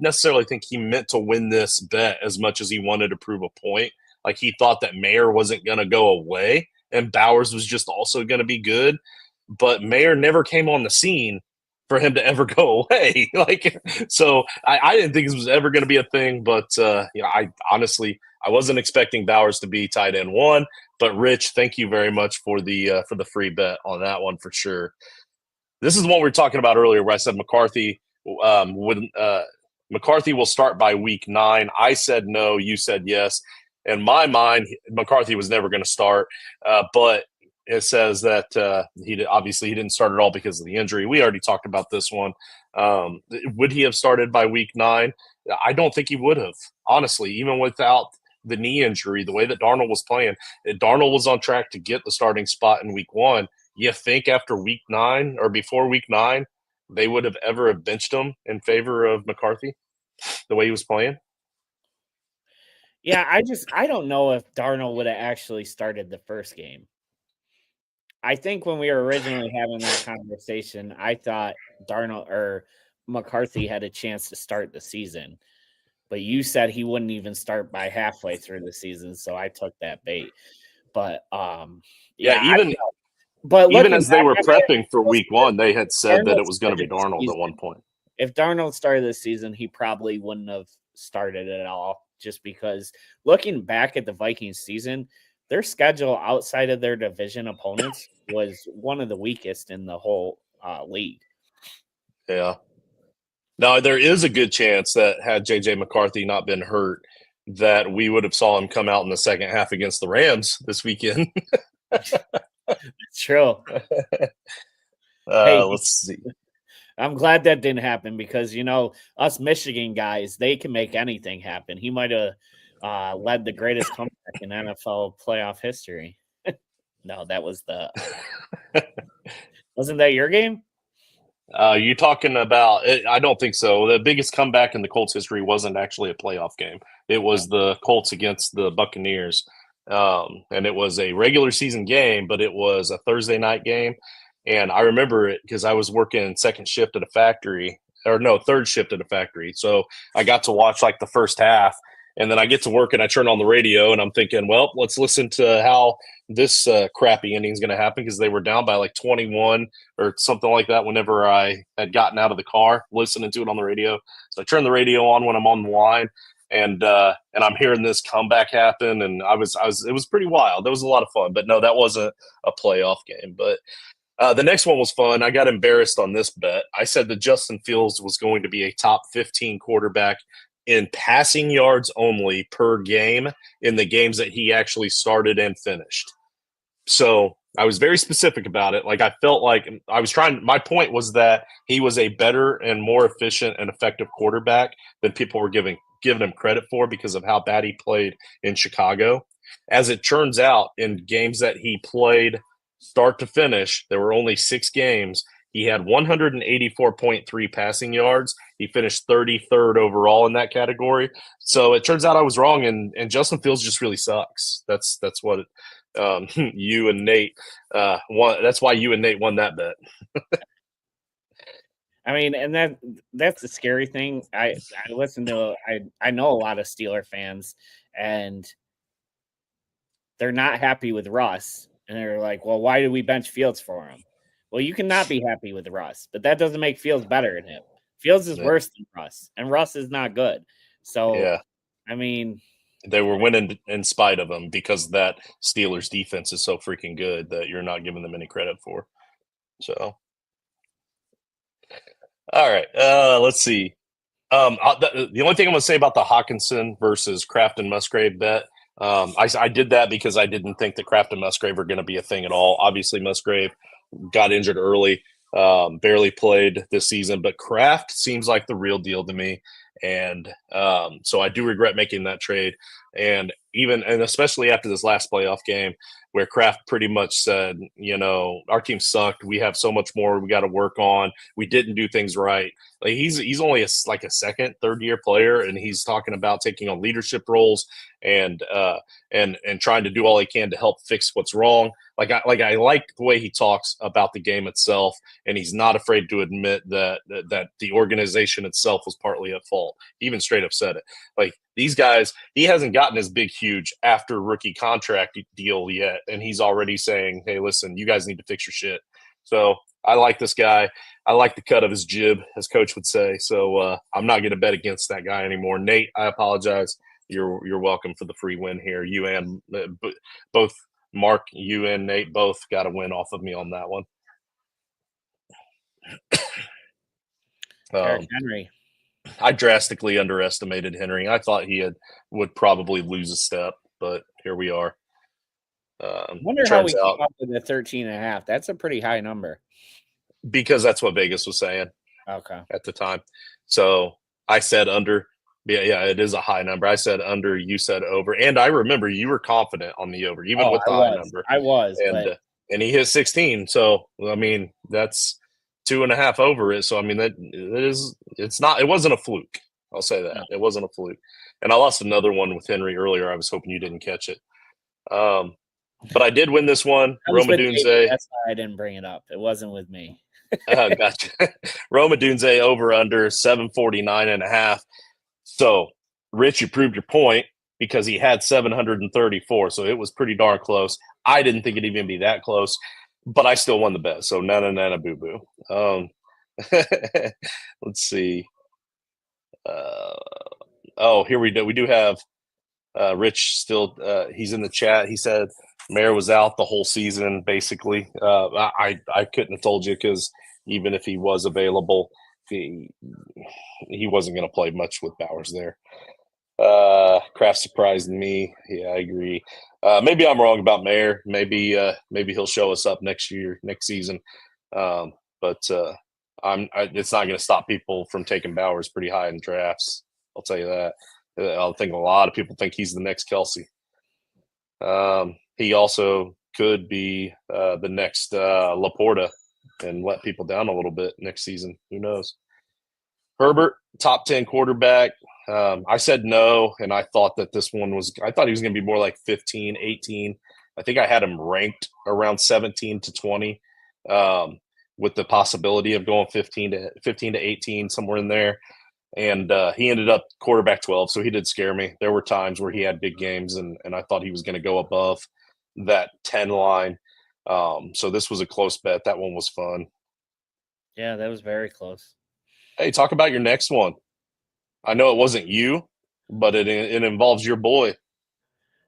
necessarily think he meant to win this bet as much as he wanted to prove a point. Like, he thought that Mayer wasn't going to go away and Bowers was just also going to be good. But Mayer never came on the scene for him to ever go away. Like, so I didn't think this was ever going to be a thing, but I honestly, I wasn't expecting Bowers to be tight end 1, but Rich, thank you very much for the free bet on that one for sure. This is the one we were talking about earlier where I said McCarthy McCarthy will start by week 9. I said no, you said yes. in my mind, McCarthy was never going to start, but it says that he didn't start at all because of the injury. We already talked about this one. Would he have started by week 9? I don't think he would have, honestly, even without the knee injury, the way that Darnold was playing. Darnold was on track to get the starting spot in week 1. You think after week 9 or before week 9, they would have ever benched him in favor of McCarthy the way he was playing? Yeah, I don't know if Darnold would have actually started the first game. I think when we were originally having that conversation, I thought Darnold or McCarthy had a chance to start the season. But you said he wouldn't even start by halfway through the season, so I took that bait. But Yeah, even as they were prepping for week 1, they had said that it was going to be Darnold at one point. If Darnold started the season, he probably wouldn't have started at all, just because looking back at the Vikings season, their schedule outside of their division opponents was one of the weakest in the whole league. Yeah. Now, there is a good chance that had J.J. McCarthy not been hurt, that we would have saw him come out in the second half against the Rams this weekend. It's true. Let's see. I'm glad that didn't happen because, us Michigan guys, they can make anything happen. He might have led the greatest comeback in NFL playoff history. No, that was wasn't that your game? You talking about? I don't think so. The biggest comeback in the Colts history wasn't actually a playoff game. It was the Colts against the Buccaneers, and it was a regular season game, but it was a Thursday night game. And I remember it because I was working second shift at a factory, or no, third shift at a factory. So I got to watch like the first half, and then I get to work and I turn on the radio and I'm thinking, well, let's listen to how this crappy ending is going to happen, because they were down by like 21 or something like that whenever I had gotten out of the car listening to it on the radio. So I turned the radio on when I'm on the line, and I'm hearing this comeback happen, and it was pretty wild. That was a lot of fun, but no, that wasn't a playoff game. But the next one was fun. I got embarrassed on this bet. I said that Justin Fields was going to be a top 15 quarterback in passing yards only per game in the games that he actually started and finished. So I was very specific about it. Like, I felt like my point was that he was a better and more efficient and effective quarterback than people were giving him credit for because of how bad he played in Chicago. As it turns out, in games that he played start to finish, there were only 6 games. He had 184.3 passing yards. He finished 33rd overall in that category. So it turns out I was wrong, and Justin Fields just really sucks. That's what you and Nate won. That's why you and Nate won that bet. I mean, and that's the scary thing. I know a lot of Steeler fans, and they're not happy with Russ. And they're like, well, why did we bench Fields for him? Well, you cannot be happy with Russ, but that doesn't make Fields better than him. Fields is worse than Russ, and Russ is not good. So, yeah. I mean, they were winning in spite of him because that Steelers defense is so freaking good that you're not giving them any credit for. So, all right, let's see. The only thing I'm going to say about the Hawkinson versus Kraft and Musgrave bet, I did that because I didn't think that Kraft and Musgrave were going to be a thing at all. Obviously, Musgrave got injured early, barely played this season, but Kraft seems like the real deal to me. And so I do regret making that trade. And especially after this last playoff game where Kraft pretty much said, our team sucked. We have so much more we got to work on. We didn't do things right. Like, he's only a second, third year player, and he's talking about taking on leadership roles and trying to do all he can to help fix what's wrong. I like the way he talks about the game itself, and he's not afraid to admit that the organization itself was partly at fault. He even straight up said it. Like, these guys, he hasn't gotten his big, huge after rookie contract deal yet, and he's already saying, hey, listen, you guys need to fix your shit. So I like this guy. I like the cut of his jib, as Coach would say. So I'm not going to bet against that guy anymore. Nate, I apologize. You're welcome for the free win here. You and both Mark, you and Nate both got a win off of me on that one. Derrick Henry. I drastically underestimated Henry. I thought he would probably lose a step, but here we are. I wonder how we Turns came out up with the 13.5. That's a pretty high number. because that's what Vegas was saying Okay. at the time. So I said under. Yeah, it is a high number. I said under, you said over, and I remember you were confident on the over, even with the high number. I was, And he hit 16. So I mean, that's 2.5 over it. So I mean, it wasn't a fluke. I'll say that. No. It wasn't a fluke. And I lost another one with Henry earlier. I was hoping you didn't catch it. But I did win this one. Roma Dunze. That's why I didn't bring it up. It wasn't with me. Gotcha. Roma Dunze over under 749.5. So, Rich, you proved your point because he had 734. So it was pretty darn close. I didn't think it'd even be that close, but I still won the bet. So, nana boo boo. Let's see. Here we do. We do have Rich still. He's in the chat. He said Mayer was out the whole season, basically. I couldn't have told you because even if he was available, he wasn't going to play much with Bowers there. Kraft surprised me. Yeah, I agree. Maybe I'm wrong about Mayer. Maybe he'll show us up next season. But it's not going to stop people from taking Bowers pretty high in drafts. I'll tell you that. I think a lot of people think he's the next Kelsey. He also could be the next Laporta and let people down a little bit next season. Who knows? Herbert, top 10 quarterback. I said no, and I thought that I thought he was going to be more like 15, 18. I think I had him ranked around 17 to 20 with the possibility of going 15 to 18, somewhere in there. And he ended up quarterback 12, so he did scare me. There were times where he had big games, and I thought he was going to go above that 10 line. So this was a close bet. That one was fun. Yeah, that was very close. Hey, talk about your next one. I know it wasn't you, but it involves your boy.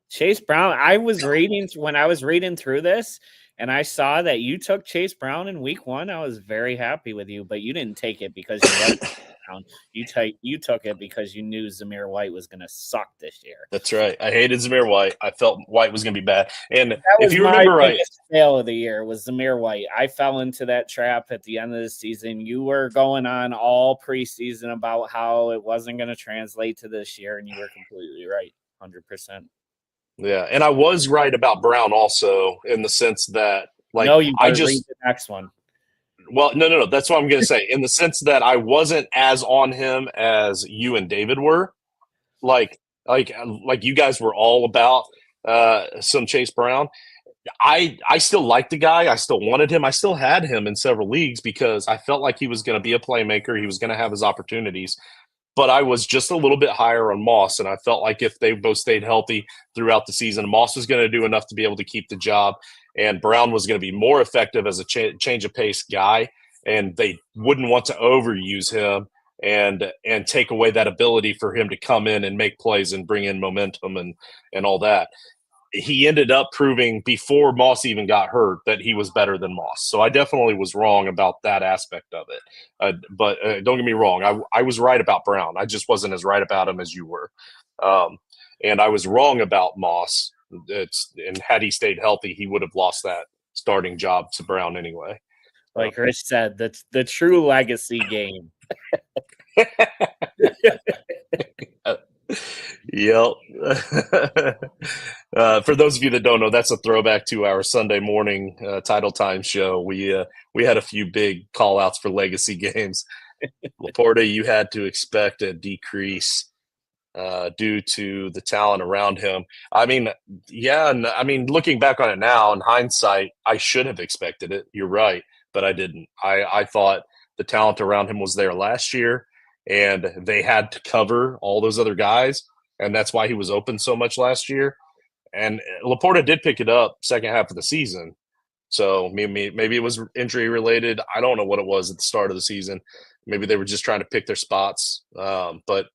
Chase Brown. When I was reading through this, and I saw that you took Chase Brown in week 1. I was very happy with you, but you didn't take it because you liked Brown. You took it because you knew Zamir White was going to suck this year. That's right. I hated Zamir White. I felt White was going to be bad. And that was if you remember right, biggest fail of the year was Zamir White. I fell into that trap at the end of the season. You were going on all preseason about how it wasn't going to translate to this year, and you were completely right, 100%. Yeah, and I was right about Brown also in the sense that, like, no, you I just just read the next one. Well, no. That's what I'm going to say. In the sense that I wasn't as on him as you and David were. Like you guys were all about some Chase Brown. I still liked the guy. I still wanted him. I still had him in several leagues because I felt like he was going to be a playmaker. He was going to have his opportunities. But I was just a little bit higher on Moss, and I felt like if they both stayed healthy throughout the season, Moss was going to do enough to be able to keep the job, and Brown was going to be more effective as a change of pace guy, and they wouldn't want to overuse him and take away that ability for him to come in and make plays and bring in momentum and all that. He ended up proving before Moss even got hurt that he was better than Moss. So I definitely was wrong about that aspect of it. But don't get me wrong. I was right about Brown. I just wasn't as right about him as you were. And I was wrong about Moss. And had he stayed healthy, he would have lost that starting job to Brown anyway. Like Rich said, that's the true legacy game. Yep. For those of you that don't know, that's a throwback to our Sunday morning Title Time show. We had a few big call outs for legacy games. Laporta, you had to expect a decrease due to the talent around him. I mean, yeah, and I mean, looking back on it now, in hindsight, I should have expected it. You're right, but I didn't. I thought the talent around him was there last year, and they had to cover all those other guys, and that's why he was open so much last year. And Laporta did pick it up second half of the season. So maybe it was injury related. I don't know what it was at the start of the season. Maybe they were just trying to pick their spots. But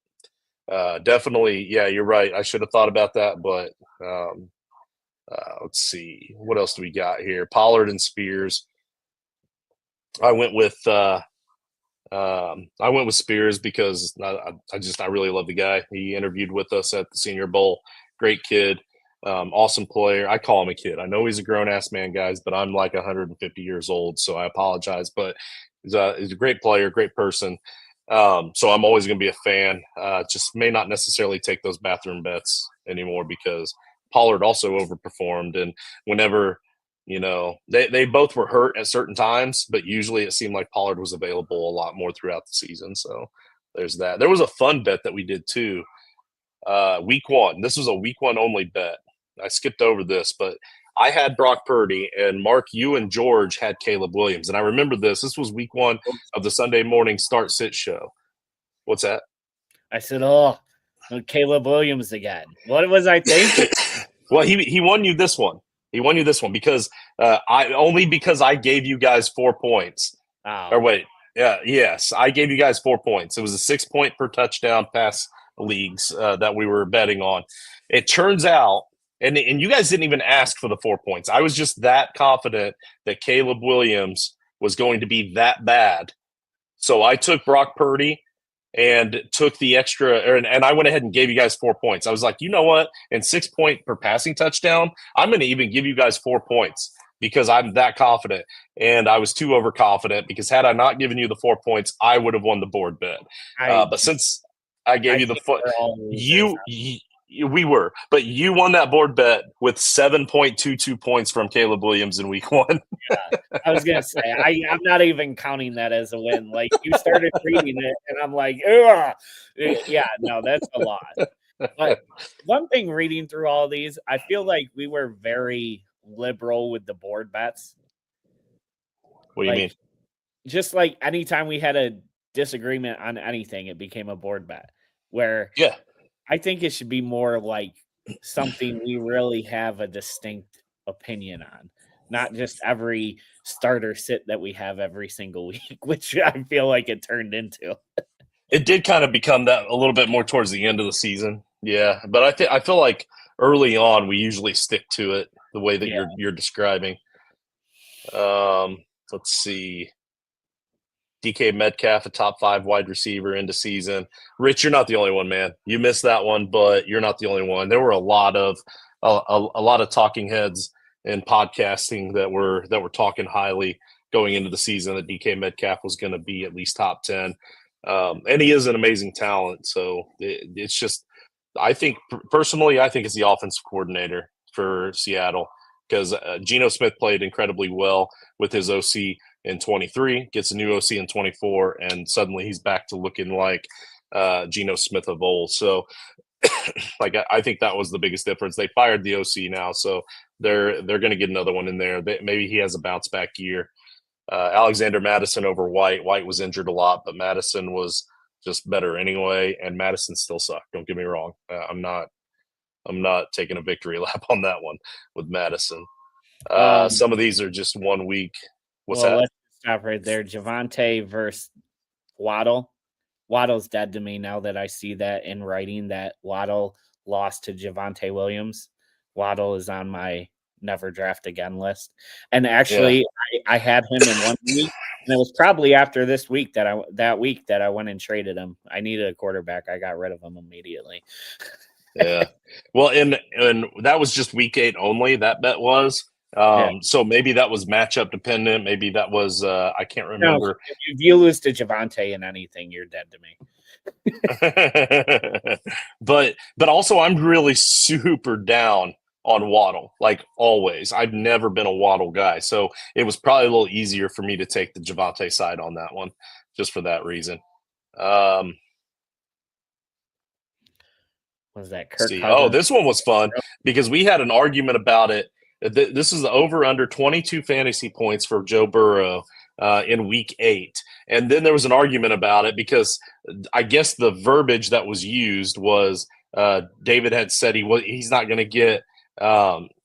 definitely, yeah, you're right. I should have thought about that. But let's see. What else do we got here? Pollard and Spears. I went with Spears because I really love the guy. He interviewed with us at the Senior Bowl. Great kid. Awesome player. I call him a kid. I know he's a grown-ass man, guys, but I'm like 150 years old, so I apologize. But he's a great player, great person. So I'm always going to be a fan. Just may not necessarily take those bathroom bets anymore because Pollard also overperformed. And whenever, they both were hurt at certain times, but usually it seemed like Pollard was available a lot more throughout the season. So there's that. There was a fun bet that we did too. Week 1. This was a week 1 only bet. I skipped over this, but I had Brock Purdy, and Mark, you and George had Caleb Williams. And I remember this. This was week 1 of the Sunday morning start-sit show. What's that? I said, Caleb Williams again. What was I thinking? Well, he won you this one. He won you this one because because I gave you guys 4 points. Oh. Or wait, yes, I gave you guys 4 points. It was a 6 point per touchdown pass leagues that we were betting on. It turns out, and you guys didn't even ask for the 4 points. I was just that confident that Caleb Williams was going to be that bad. So I took Brock Purdy and took the extra, and I went ahead and gave you guys 4 points. I was like, you know what? And 6 point per passing touchdown, I'm going to even give you guys 4 points because I'm that confident. And I was too overconfident because had I not given you the 4 points, I would have won the board bet. But since I gave you the foot, we were, but you won that board bet with 7.22 points from Caleb Williams in week 1. Yeah, I was gonna say I'm not even counting that as a win. Like you started reading it, and I'm like, ugh. Yeah, no, that's a lot. But one thing, reading through all these, I feel like we were very liberal with the board bets. What do you mean? Just like anytime we had a disagreement on anything, it became a board bet. Where I think it should be more like something we really have a distinct opinion on, not just every starter sit that we have every single week, which I feel like it turned into. It did kind of become that a little bit more towards the end of the season. Yeah, but I feel like early on we usually stick to it the way that you're describing. Let's see. DK Metcalf, a top 5 wide receiver into season. Rich, you're not the only one, man. You missed that one, but you're not the only one. There were a lot of talking heads in podcasting that were talking highly going into the season that DK Metcalf was going to be at least top 10. And he is an amazing talent. So it's just, I think personally, it's the offensive coordinator for Seattle because Geno Smith played incredibly well with his OC in 23, gets a new OC in 24, and suddenly he's back to looking like Geno Smith of old. So, I think that was the biggest difference. They fired the OC now, so they're going to get another one in there. Maybe he has a bounce back year. Alexander Madison over White. White was injured a lot, but Madison was just better anyway, and Madison still sucked. Don't get me wrong. I'm not taking a victory lap on that one with Madison. Some of these are just 1 week. What's that? Let's stop right there. Javonte versus Waddle. Waddle's dead to me now that I see that in writing that Waddle lost to Javonte Williams. Waddle is on my never draft again list. And actually, I had him in 1 week, and it was probably after this week that I went and traded him. I needed a quarterback. I got rid of him immediately. Yeah. Well, and that was just week 8 only. That bet was. So maybe that was matchup dependent. Maybe that was I can't remember. No, if you lose to Javonte in anything, you're dead to me. but also I'm really super down on Waddle, like always. I've never been a Waddle guy, so it was probably a little easier for me to take the Javonte side on that one, just for that reason. Was that Kirk Cousins? Oh, this one was fun because we had an argument about it. This is the over-under 22 fantasy points for Joe Burrow in week 8. And then there was an argument about it because I guess the verbiage that was used was David had said he's not going to get wait.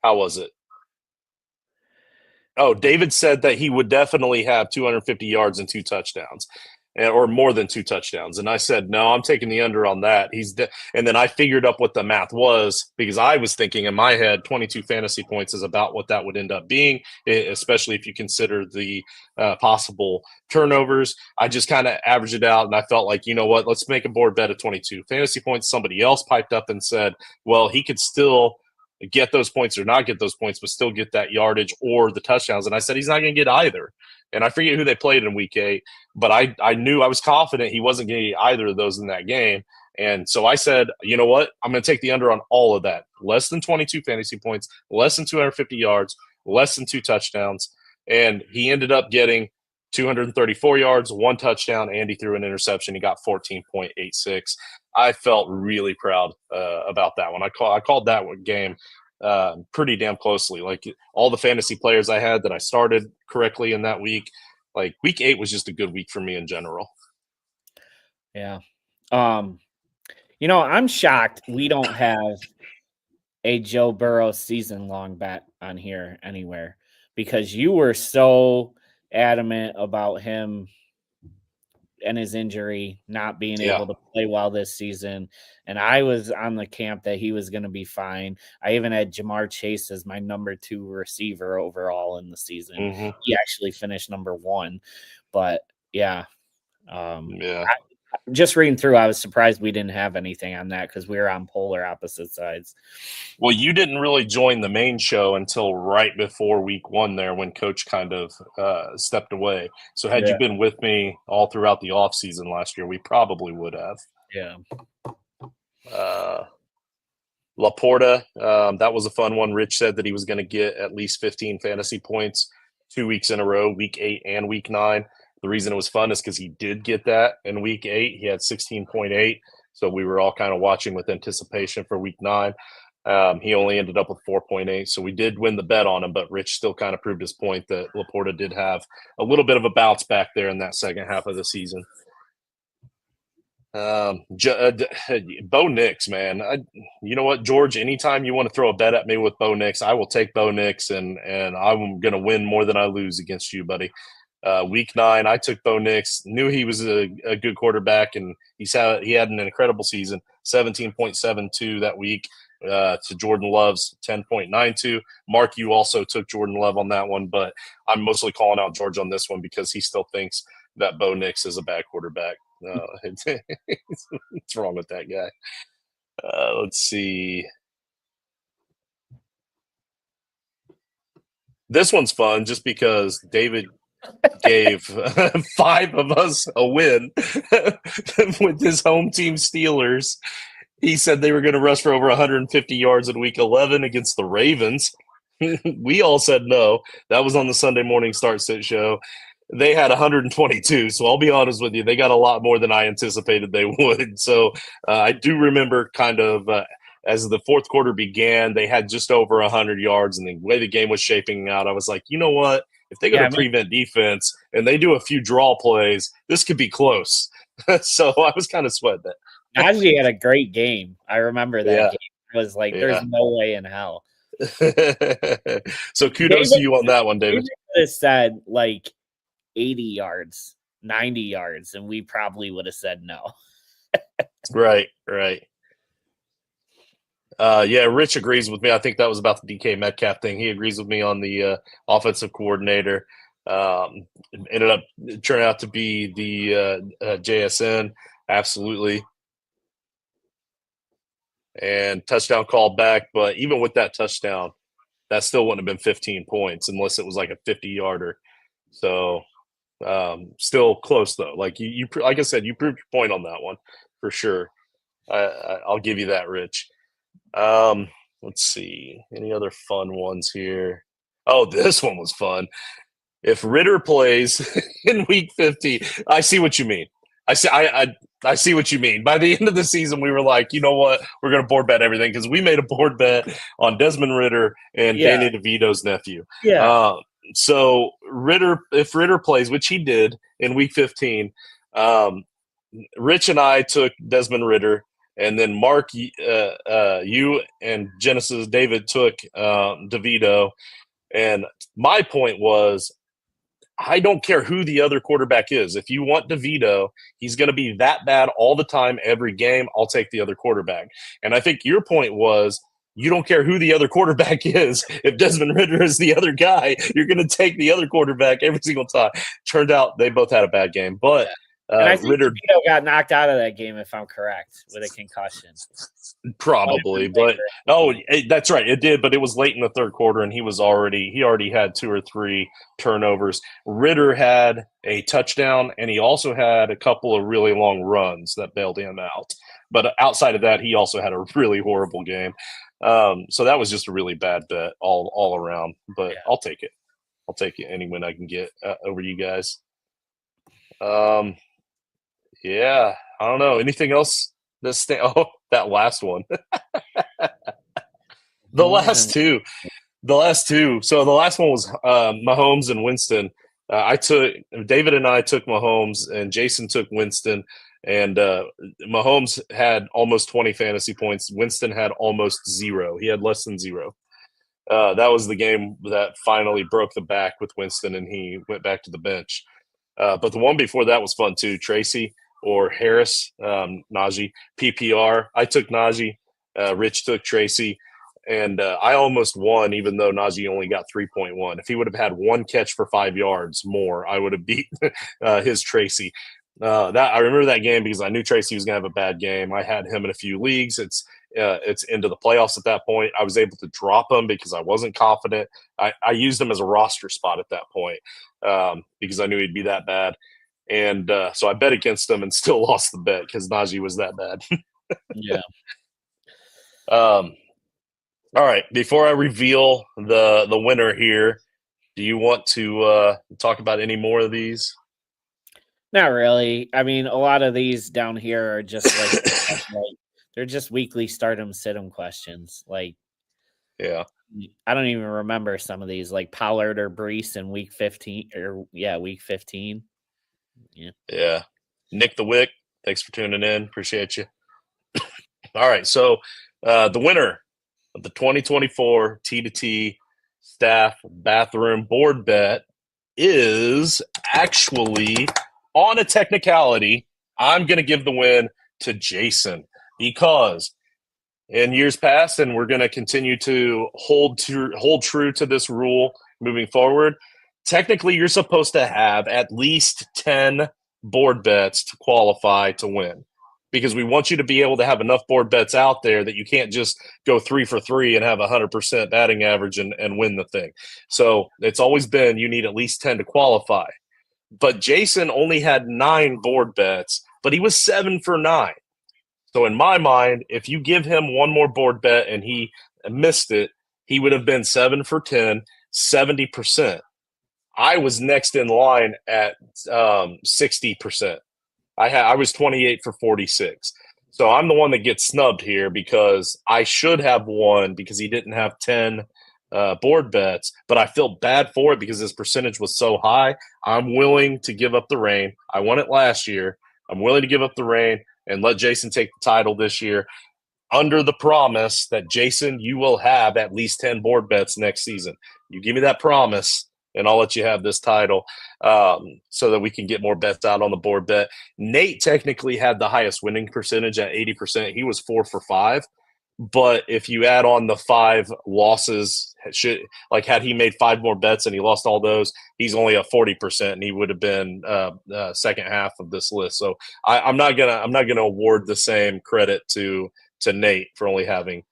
How was it? Oh, David said that he would definitely have 250 yards and 2 touchdowns. or more than 2 touchdowns. And I said, no, I'm taking the under on that. And then I figured up what the math was, because I was thinking in my head, 22 fantasy points is about what that would end up being, especially if you consider the possible turnovers. I just kind of averaged it out, and I felt like, you know what, let's make a board bet of 22 fantasy points. Somebody else piped up and said, well, he could still get those points or not get those points, but still get that yardage or the touchdowns. And I said, he's not going to get either. And I forget who they played in week 8, but I knew, I was confident he wasn't going to get either of those in that game. And so I said, you know what? I'm going to take the under on all of that. Less than 22 fantasy points, less than 250 yards, less than 2 touchdowns. And he ended up getting 234 yards, 1 touchdown, and he threw an interception. He got 14.86. I felt really proud about that one. I called that game pretty damn closely. Like, all the fantasy players I had that I started correctly in that week, like week 8 was just a good week for me in general. Yeah. I'm shocked we don't have a Joe Burrow season-long bet on here anywhere, because you were so adamant about him and his injury not being able to play well this season. And I was on the camp that he was going to be fine. I even had Jamar Chase as my number 2 receiver overall in the season. Mm-hmm. He actually finished number 1, but just reading through, I was surprised we didn't have anything on that, because we were on polar opposite sides. Well, you didn't really join the main show until right before week 1 there, when Coach kind of stepped away. So had you been with me all throughout the offseason last year, we probably would have. Yeah. Laporta, that was a fun one. Rich said that he was going to get at least 15 fantasy points 2 weeks in a row, week 8 and week 9. The reason it was fun is because he did get that in week 8. He had 16.8. So we were all kind of watching with anticipation for week 9. He only ended up with 4.8. So we did win the bet on him, but Rich still kind of proved his point that Laporta did have a little bit of a bounce back there in that second half of the season. Bo Nix, man. You know what, George? Anytime you want to throw a bet at me with Bo Nix, I will take Bo Nix, and I'm going to win more than I lose against you, buddy. Week 9, I took Bo Nix, knew he was a good quarterback, and he had an incredible season, 17.72 that week to Jordan Love's 10.92. Mark, you also took Jordan Love on that one, but I'm mostly calling out George on this one because he still thinks that Bo Nix is a bad quarterback. What's wrong with that guy? Let's see. This one's fun just because David gave 5 of us a win with his home team Steelers. He said they were going to rush for over 150 yards in week 11 against the Ravens. We all said no. That was on the Sunday morning start-sit show. They had 122, so I'll be honest with you, they got a lot more than I anticipated they would. So I do remember kind of as the fourth quarter began, they had just over 100 yards, and the way the game was shaping out, I was like, you know what? If they go to prevent defense and they do a few draw plays, this could be close. So I was kind of sweating that. Najee had a great game. I remember that game. I was like, there's no way in hell. So kudos to you on that one, David. David said like 80 yards, 90 yards, and we probably would have said no. Right. Rich agrees with me. I think that was about the DK Metcalf thing. He agrees with me on the offensive coordinator. Ended up turning out to be the JSN. Absolutely. And touchdown called back. But even with that touchdown, that still wouldn't have been 15 points unless it was like a 50-yarder. So still close, though. Like you like I said, you proved your point on that one for sure. I'll give you that, Rich. Let's see. Any other fun ones here? Oh, this one was fun. If Ritter plays in week 50, I see what you mean. I see what you mean. By the end of the season, we were like, you know what? We're going to board bet everything because we made a board bet on Desmond Ritter and Danny DeVito's nephew. Yeah. So if Ritter plays, which he did in week 15, Rich and I took Desmond Ritter. And then Mark, you and Genesis David took DeVito. And my point was, I don't care who the other quarterback is. If you want DeVito, he's going to be that bad all the time, every game. I'll take the other quarterback. And I think your point was you don't care who the other quarterback is. If Desmond Ridder is the other guy, you're going to take the other quarterback every single time. Turned out they both had a bad game. But and I think Ridder DeVito got knocked out of that game, if I'm correct, with a concussion. probably. But that's right. It did, but it was late in the third quarter, and he already had 2 or 3 turnovers. Ridder had a touchdown, and he also had a couple of really long runs that bailed him out. But outside of that, he also had a really horrible game. So that was just a really bad bet all around. But I'll take it. I'll take it any win I can get over you guys. Yeah, I don't know. Anything else? That last one. The last two. So the last one was Mahomes and Winston. David and I took Mahomes, and Jason took Winston. And Mahomes had almost 20 fantasy points. Winston had almost 0. He had less than 0. That was the game that finally broke the back with Winston, and he went back to the bench. But the one before that was fun too. Tracy or Harris, Najee, PPR. I took Najee. Rich took Tracy. And I almost won, even though Najee only got 3.1. If he would have had 1 catch for 5 yards more, I would have beat his Tracy. I remember that game because I knew Tracy was going to have a bad game. I had him in a few leagues. It's into the playoffs at that point. I was able to drop him because I wasn't confident. I used him as a roster spot at that point because I knew he'd be that bad. And so I bet against him and still lost the bet because Najee was that bad. Yeah. All right. Before I reveal the winner here, do you want to talk about any more of these? Not really. I mean, a lot of these down here are just like they're just weekly stardom sit-em questions. Like, yeah, I don't even remember some of these, like Pollard or Brees in week 15 week 15. Yeah. Nick the Wick, thanks for tuning in. Appreciate you. All right. So the winner of the 2024 T2T staff bathroom board bet is actually, on a technicality, I'm going to give the win to Jason because in years past, and we're going to continue to hold true to this rule moving forward, technically you're supposed to have at least 10 board bets to qualify to win because we want you to be able to have enough board bets out there that you can't just go 3 for 3 and have 100% batting average and win the thing. So it's always been you need at least 10 to qualify. But Jason only had 9 board bets, but he was 7 for 9. So in my mind, if you give him one more board bet and he missed it, he would have been 7 for 10, 70%. I was next in line at 60%. I was 28 for 46. So I'm the one that gets snubbed here because I should have won because he didn't have 10 board bets, but I feel bad for it because his percentage was so high. I'm willing to give up the reign. I won it last year. I'm willing to give up the reign and let Jason take the title this year under the promise that, Jason, you will have at least 10 board bets next season. You give me that promise, and I'll let you have this title so that we can get more bets out on the board bet. Nate technically had the highest winning percentage at 80%. He was 4 for 5. But if you add on the 5 losses, had he made 5 more bets and he lost all those, he's only at 40%, and he would have been second half of this list. So I'm not gonna award the same credit to Nate for only having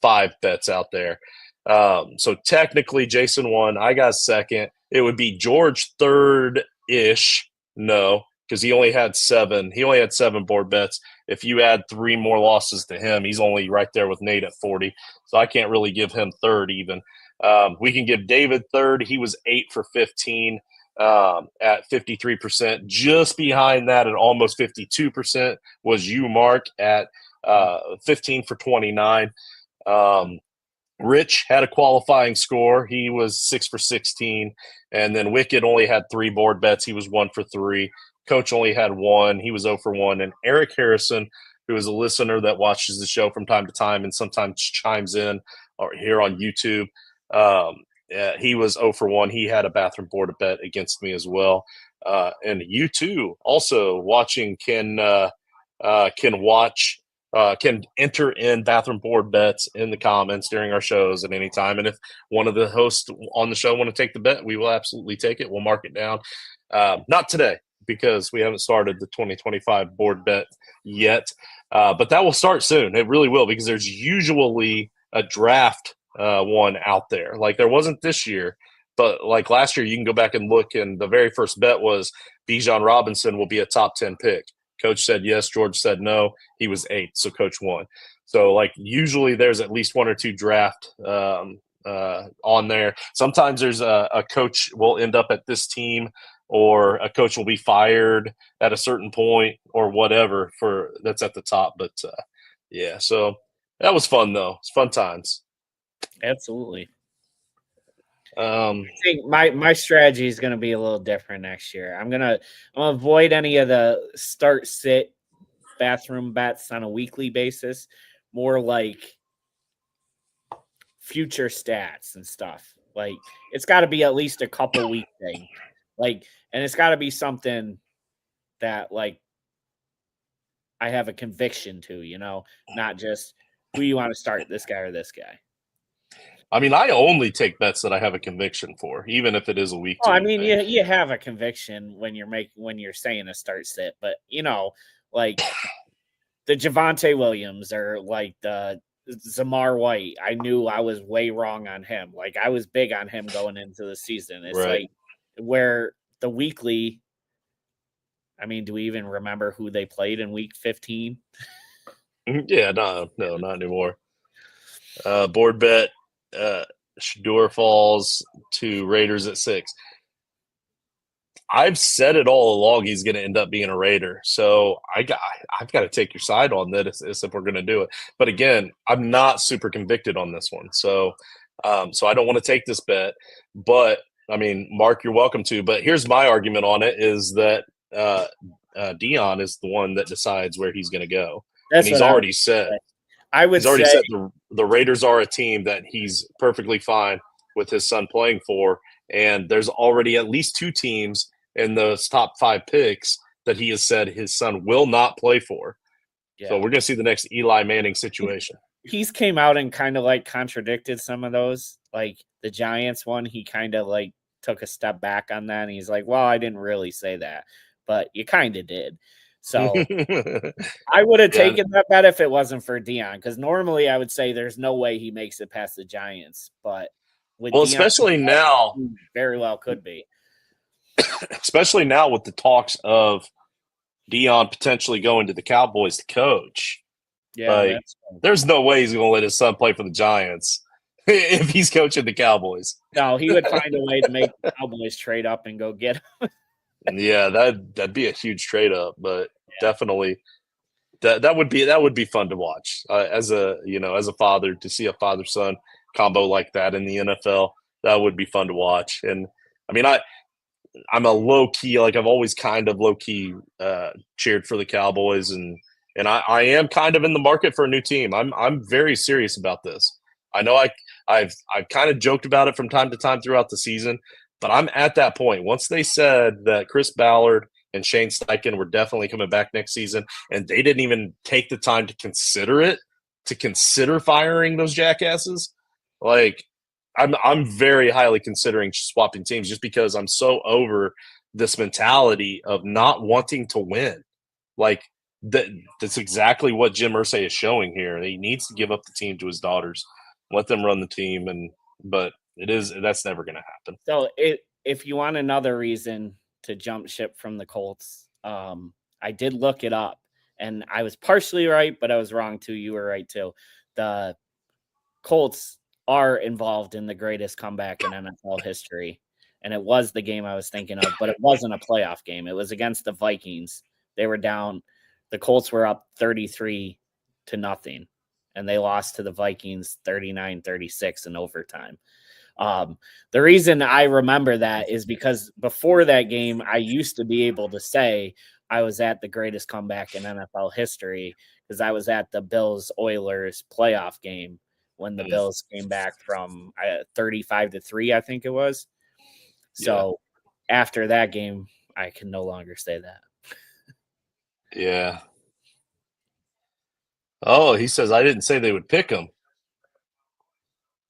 5 bets out there. So technically, Jason won. I got second. It would be George third-ish. No, because he only had 7. He only had 7 board bets. If you add 3 more losses to him, he's only right there with Nate at 40. So I can't really give him third even. We can give David third. He was 8 for 15 at 53%. Just behind that at almost 52% was you, Mark, at 15 for 29. Rich had a qualifying score. He was 6 for 16. And then Wicked only had 3 board bets. He was 1 for 3. Coach only had 1. He was 0 for 1. And Eric Harrison, who is a listener that watches the show from time to time and sometimes chimes in or here on YouTube, he was 0 for 1. He had a bathroom board bet against me as well. And you too, also watching, can watch, can enter in bathroom board bets in the comments during our shows at any time. And if one of the hosts on the show want to take the bet, we will absolutely take it. We'll mark it down. Not today, because we haven't started the 2025 board bet yet. But that will start soon. It really will, because there's usually a draft one out there. Like there wasn't this year, but like last year, you can go back and look, and the very first bet was Bijan Robinson will be a top 10 pick. Coach said yes. George said no. He was 8th, so Coach won. So like usually there's at least 1 or 2 draft on there. Sometimes there's a coach will end up at this team, or a coach will be fired at a certain point, or whatever for that's at the top. But yeah, so that was fun though. It's fun times. Absolutely. I think my strategy is going to be a little different next year. I'm gonna avoid any of the start sit bathroom bets on a weekly basis. More like future stats and stuff. Like it's got to be at least a couple week thing. Like, and it's got to be something that like I have a conviction to, not just who you want to start, this guy or this guy. I mean, I only take bets that I have a conviction for, even if it is a week. Oh, I mean, you have a conviction when you're saying a start sit, but like the Javonte Williams or like the Zamar White, I knew I was way wrong on him. Like I was big on him going into the season. It's right. Like where the weekly. I mean, do we even remember who they played in week 15? Yeah, no, not anymore. Board bet. Shador falls to Raiders at 6. I've said it all along. He's going to end up being a Raider, so I've got to take your side on this if we're going to do it. But again, I'm not super convicted on this one, so I don't want to take this bet. But I mean, Mark, you're welcome to. But here's my argument on it: is that Dion is the one that decides where he's going to go, and he's already said. He's already said the Raiders are a team that he's perfectly fine with his son playing for, and there's already at least 2 teams in those top 5 picks that he has said his son will not play for. Yeah. So we're going to see the next Eli Manning situation. He's came out and kind of like contradicted some of those. Like the Giants one, he kind of like took a step back on that, and he's like, well, I didn't really say that, but you kind of did. So I would have taken that bet if it wasn't for Dion, because normally I would say there's no way he makes it past the Giants. But with Dion, especially now, very well could be. Especially now with the talks of Dion potentially going to the Cowboys to coach. Yeah, like, there's no way he's going to let his son play for the Giants if he's coaching the Cowboys. No, he would find a way to make the Cowboys trade up and go get him. Yeah, that'd be a huge trade up, but definitely that would be fun to watch as a father, to see a father-son combo like that in the NFL. That would be fun to watch. And I mean, I'm a low key, like I've always kind of low key cheered for the Cowboys, and I am kind of in the market for a new team. I'm very serious about this. I know I've kind of joked about it from time to time throughout the season. But I'm at that point. Once they said that Chris Ballard and Shane Steichen were definitely coming back next season, and they didn't even take the time to consider firing those jackasses, like I'm very highly considering swapping teams, just because I'm so over this mentality of not wanting to win. Like that's exactly what Jim Irsay is showing here. He needs to give up the team to his daughters, let them run the team, but that's never going to happen. So if you want another reason to jump ship from the Colts, I did look it up, and I was partially right, but I was wrong too. You were right too. The Colts are involved in the greatest comeback in NFL history, and it was the game I was thinking of, but it wasn't a playoff game. It was against the Vikings. They were down. The Colts were up 33-0, and they lost to the Vikings 39-36 in overtime. The reason I remember that is because before that game, I used to be able to say I was at the greatest comeback in NFL history, because I was at the Bills-Oilers playoff game when the Bills came back from 35-3, I think it was. So after that game, I can no longer say that. Yeah. Oh, he says I didn't say they would pick him.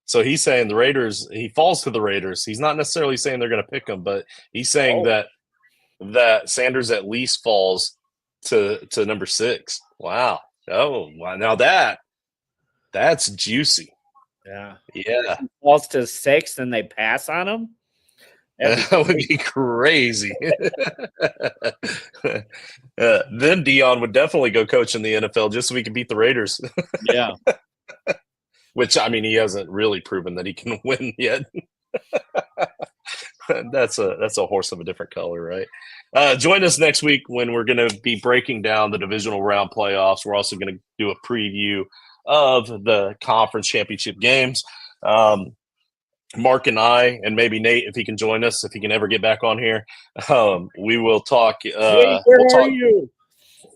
So he's saying the Raiders, he falls to the Raiders. He's not necessarily saying they're going to pick him, but he's saying that Sanders at least falls to number 6. Wow. Oh, wow. Now that's juicy. Yeah. Yeah. If he falls to 6 and they pass on him. That would be crazy. Then Dion would definitely go coach in the NFL just so we can beat the Raiders. Yeah. Which, I mean, he hasn't really proven that he can win yet. That's a horse of a different color, right? Join us next week when we're going to be breaking down the divisional round playoffs. We're also going to do a preview of the conference championship games. Mark and I, and maybe Nate, if he can join us, if he can ever get back on here, we will talk. Wait, where are you?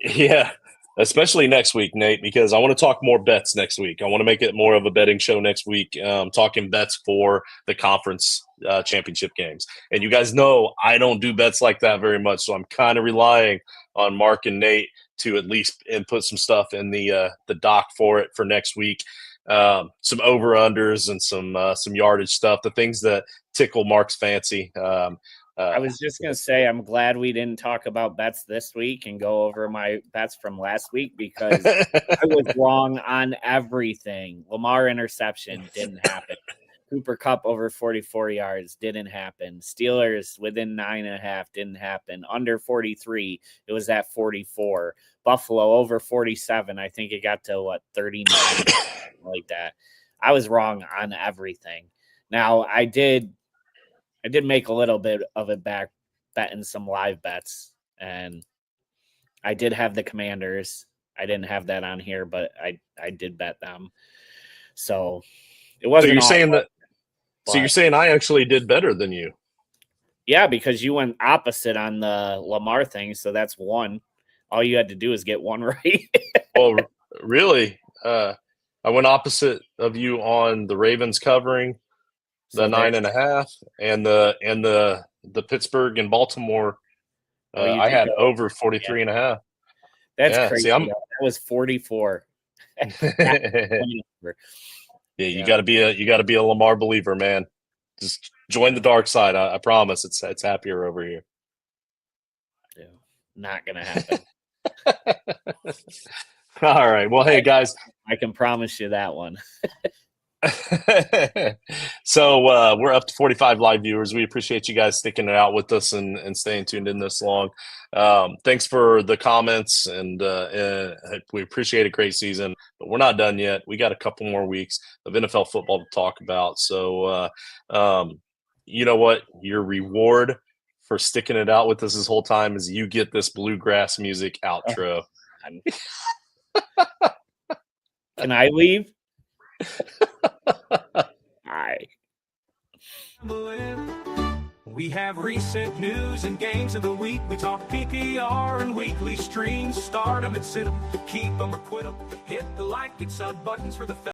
Yeah, especially next week, Nate, because I want to talk more bets next week. I want to make it more of a betting show next week, talking bets for the conference championship games. And you guys know I don't do bets like that very much, so I'm kind of relying on Mark and Nate to at least input some stuff in the doc for it for next week. Some over-unders and some yardage stuff, the things that tickle Mark's fancy. I was just going to say, I'm glad we didn't talk about bets this week and go over my bets from last week because I was wrong on everything. Lamar interception didn't happen. Cooper Kupp over 44 yards didn't happen. Steelers within 9.5 didn't happen. Under 43, it was at 44. Buffalo over 47. I think it got to 39, like that. I was wrong on everything. Now I did make a little bit of it back betting some live bets, and I did have the Commanders. I didn't have that on here, but I did bet them. So it wasn't. So you're saying that. So you're saying I actually did better than you? Yeah, because you went opposite on the Lamar thing, so that's one. All you had to do is get one right. Well, really, I went opposite of you on the Ravens covering the 9.5 and the Pittsburgh and Baltimore. I had over 43.5. That's crazy. That was 44. Yeah, you got to be a Lamar believer, man. Just join the dark side. I promise. It's happier over here. Yeah, not gonna happen. All right. Well, hey guys, I can promise you that one. So we're up to 45 live viewers. We appreciate you guys sticking it out with us and staying tuned in this long. Thanks for the comments, and we appreciate a great season, but we're not done yet. We got a couple more weeks of NFL football to talk about. So you know what? Your reward for sticking it out with us this whole time is you get this bluegrass music outro. Can I leave? Hi. We have recent news and games of the week. We talk PPR and weekly streams. Start them and sit them, keep them or quit them. Hit the like and sub buttons for the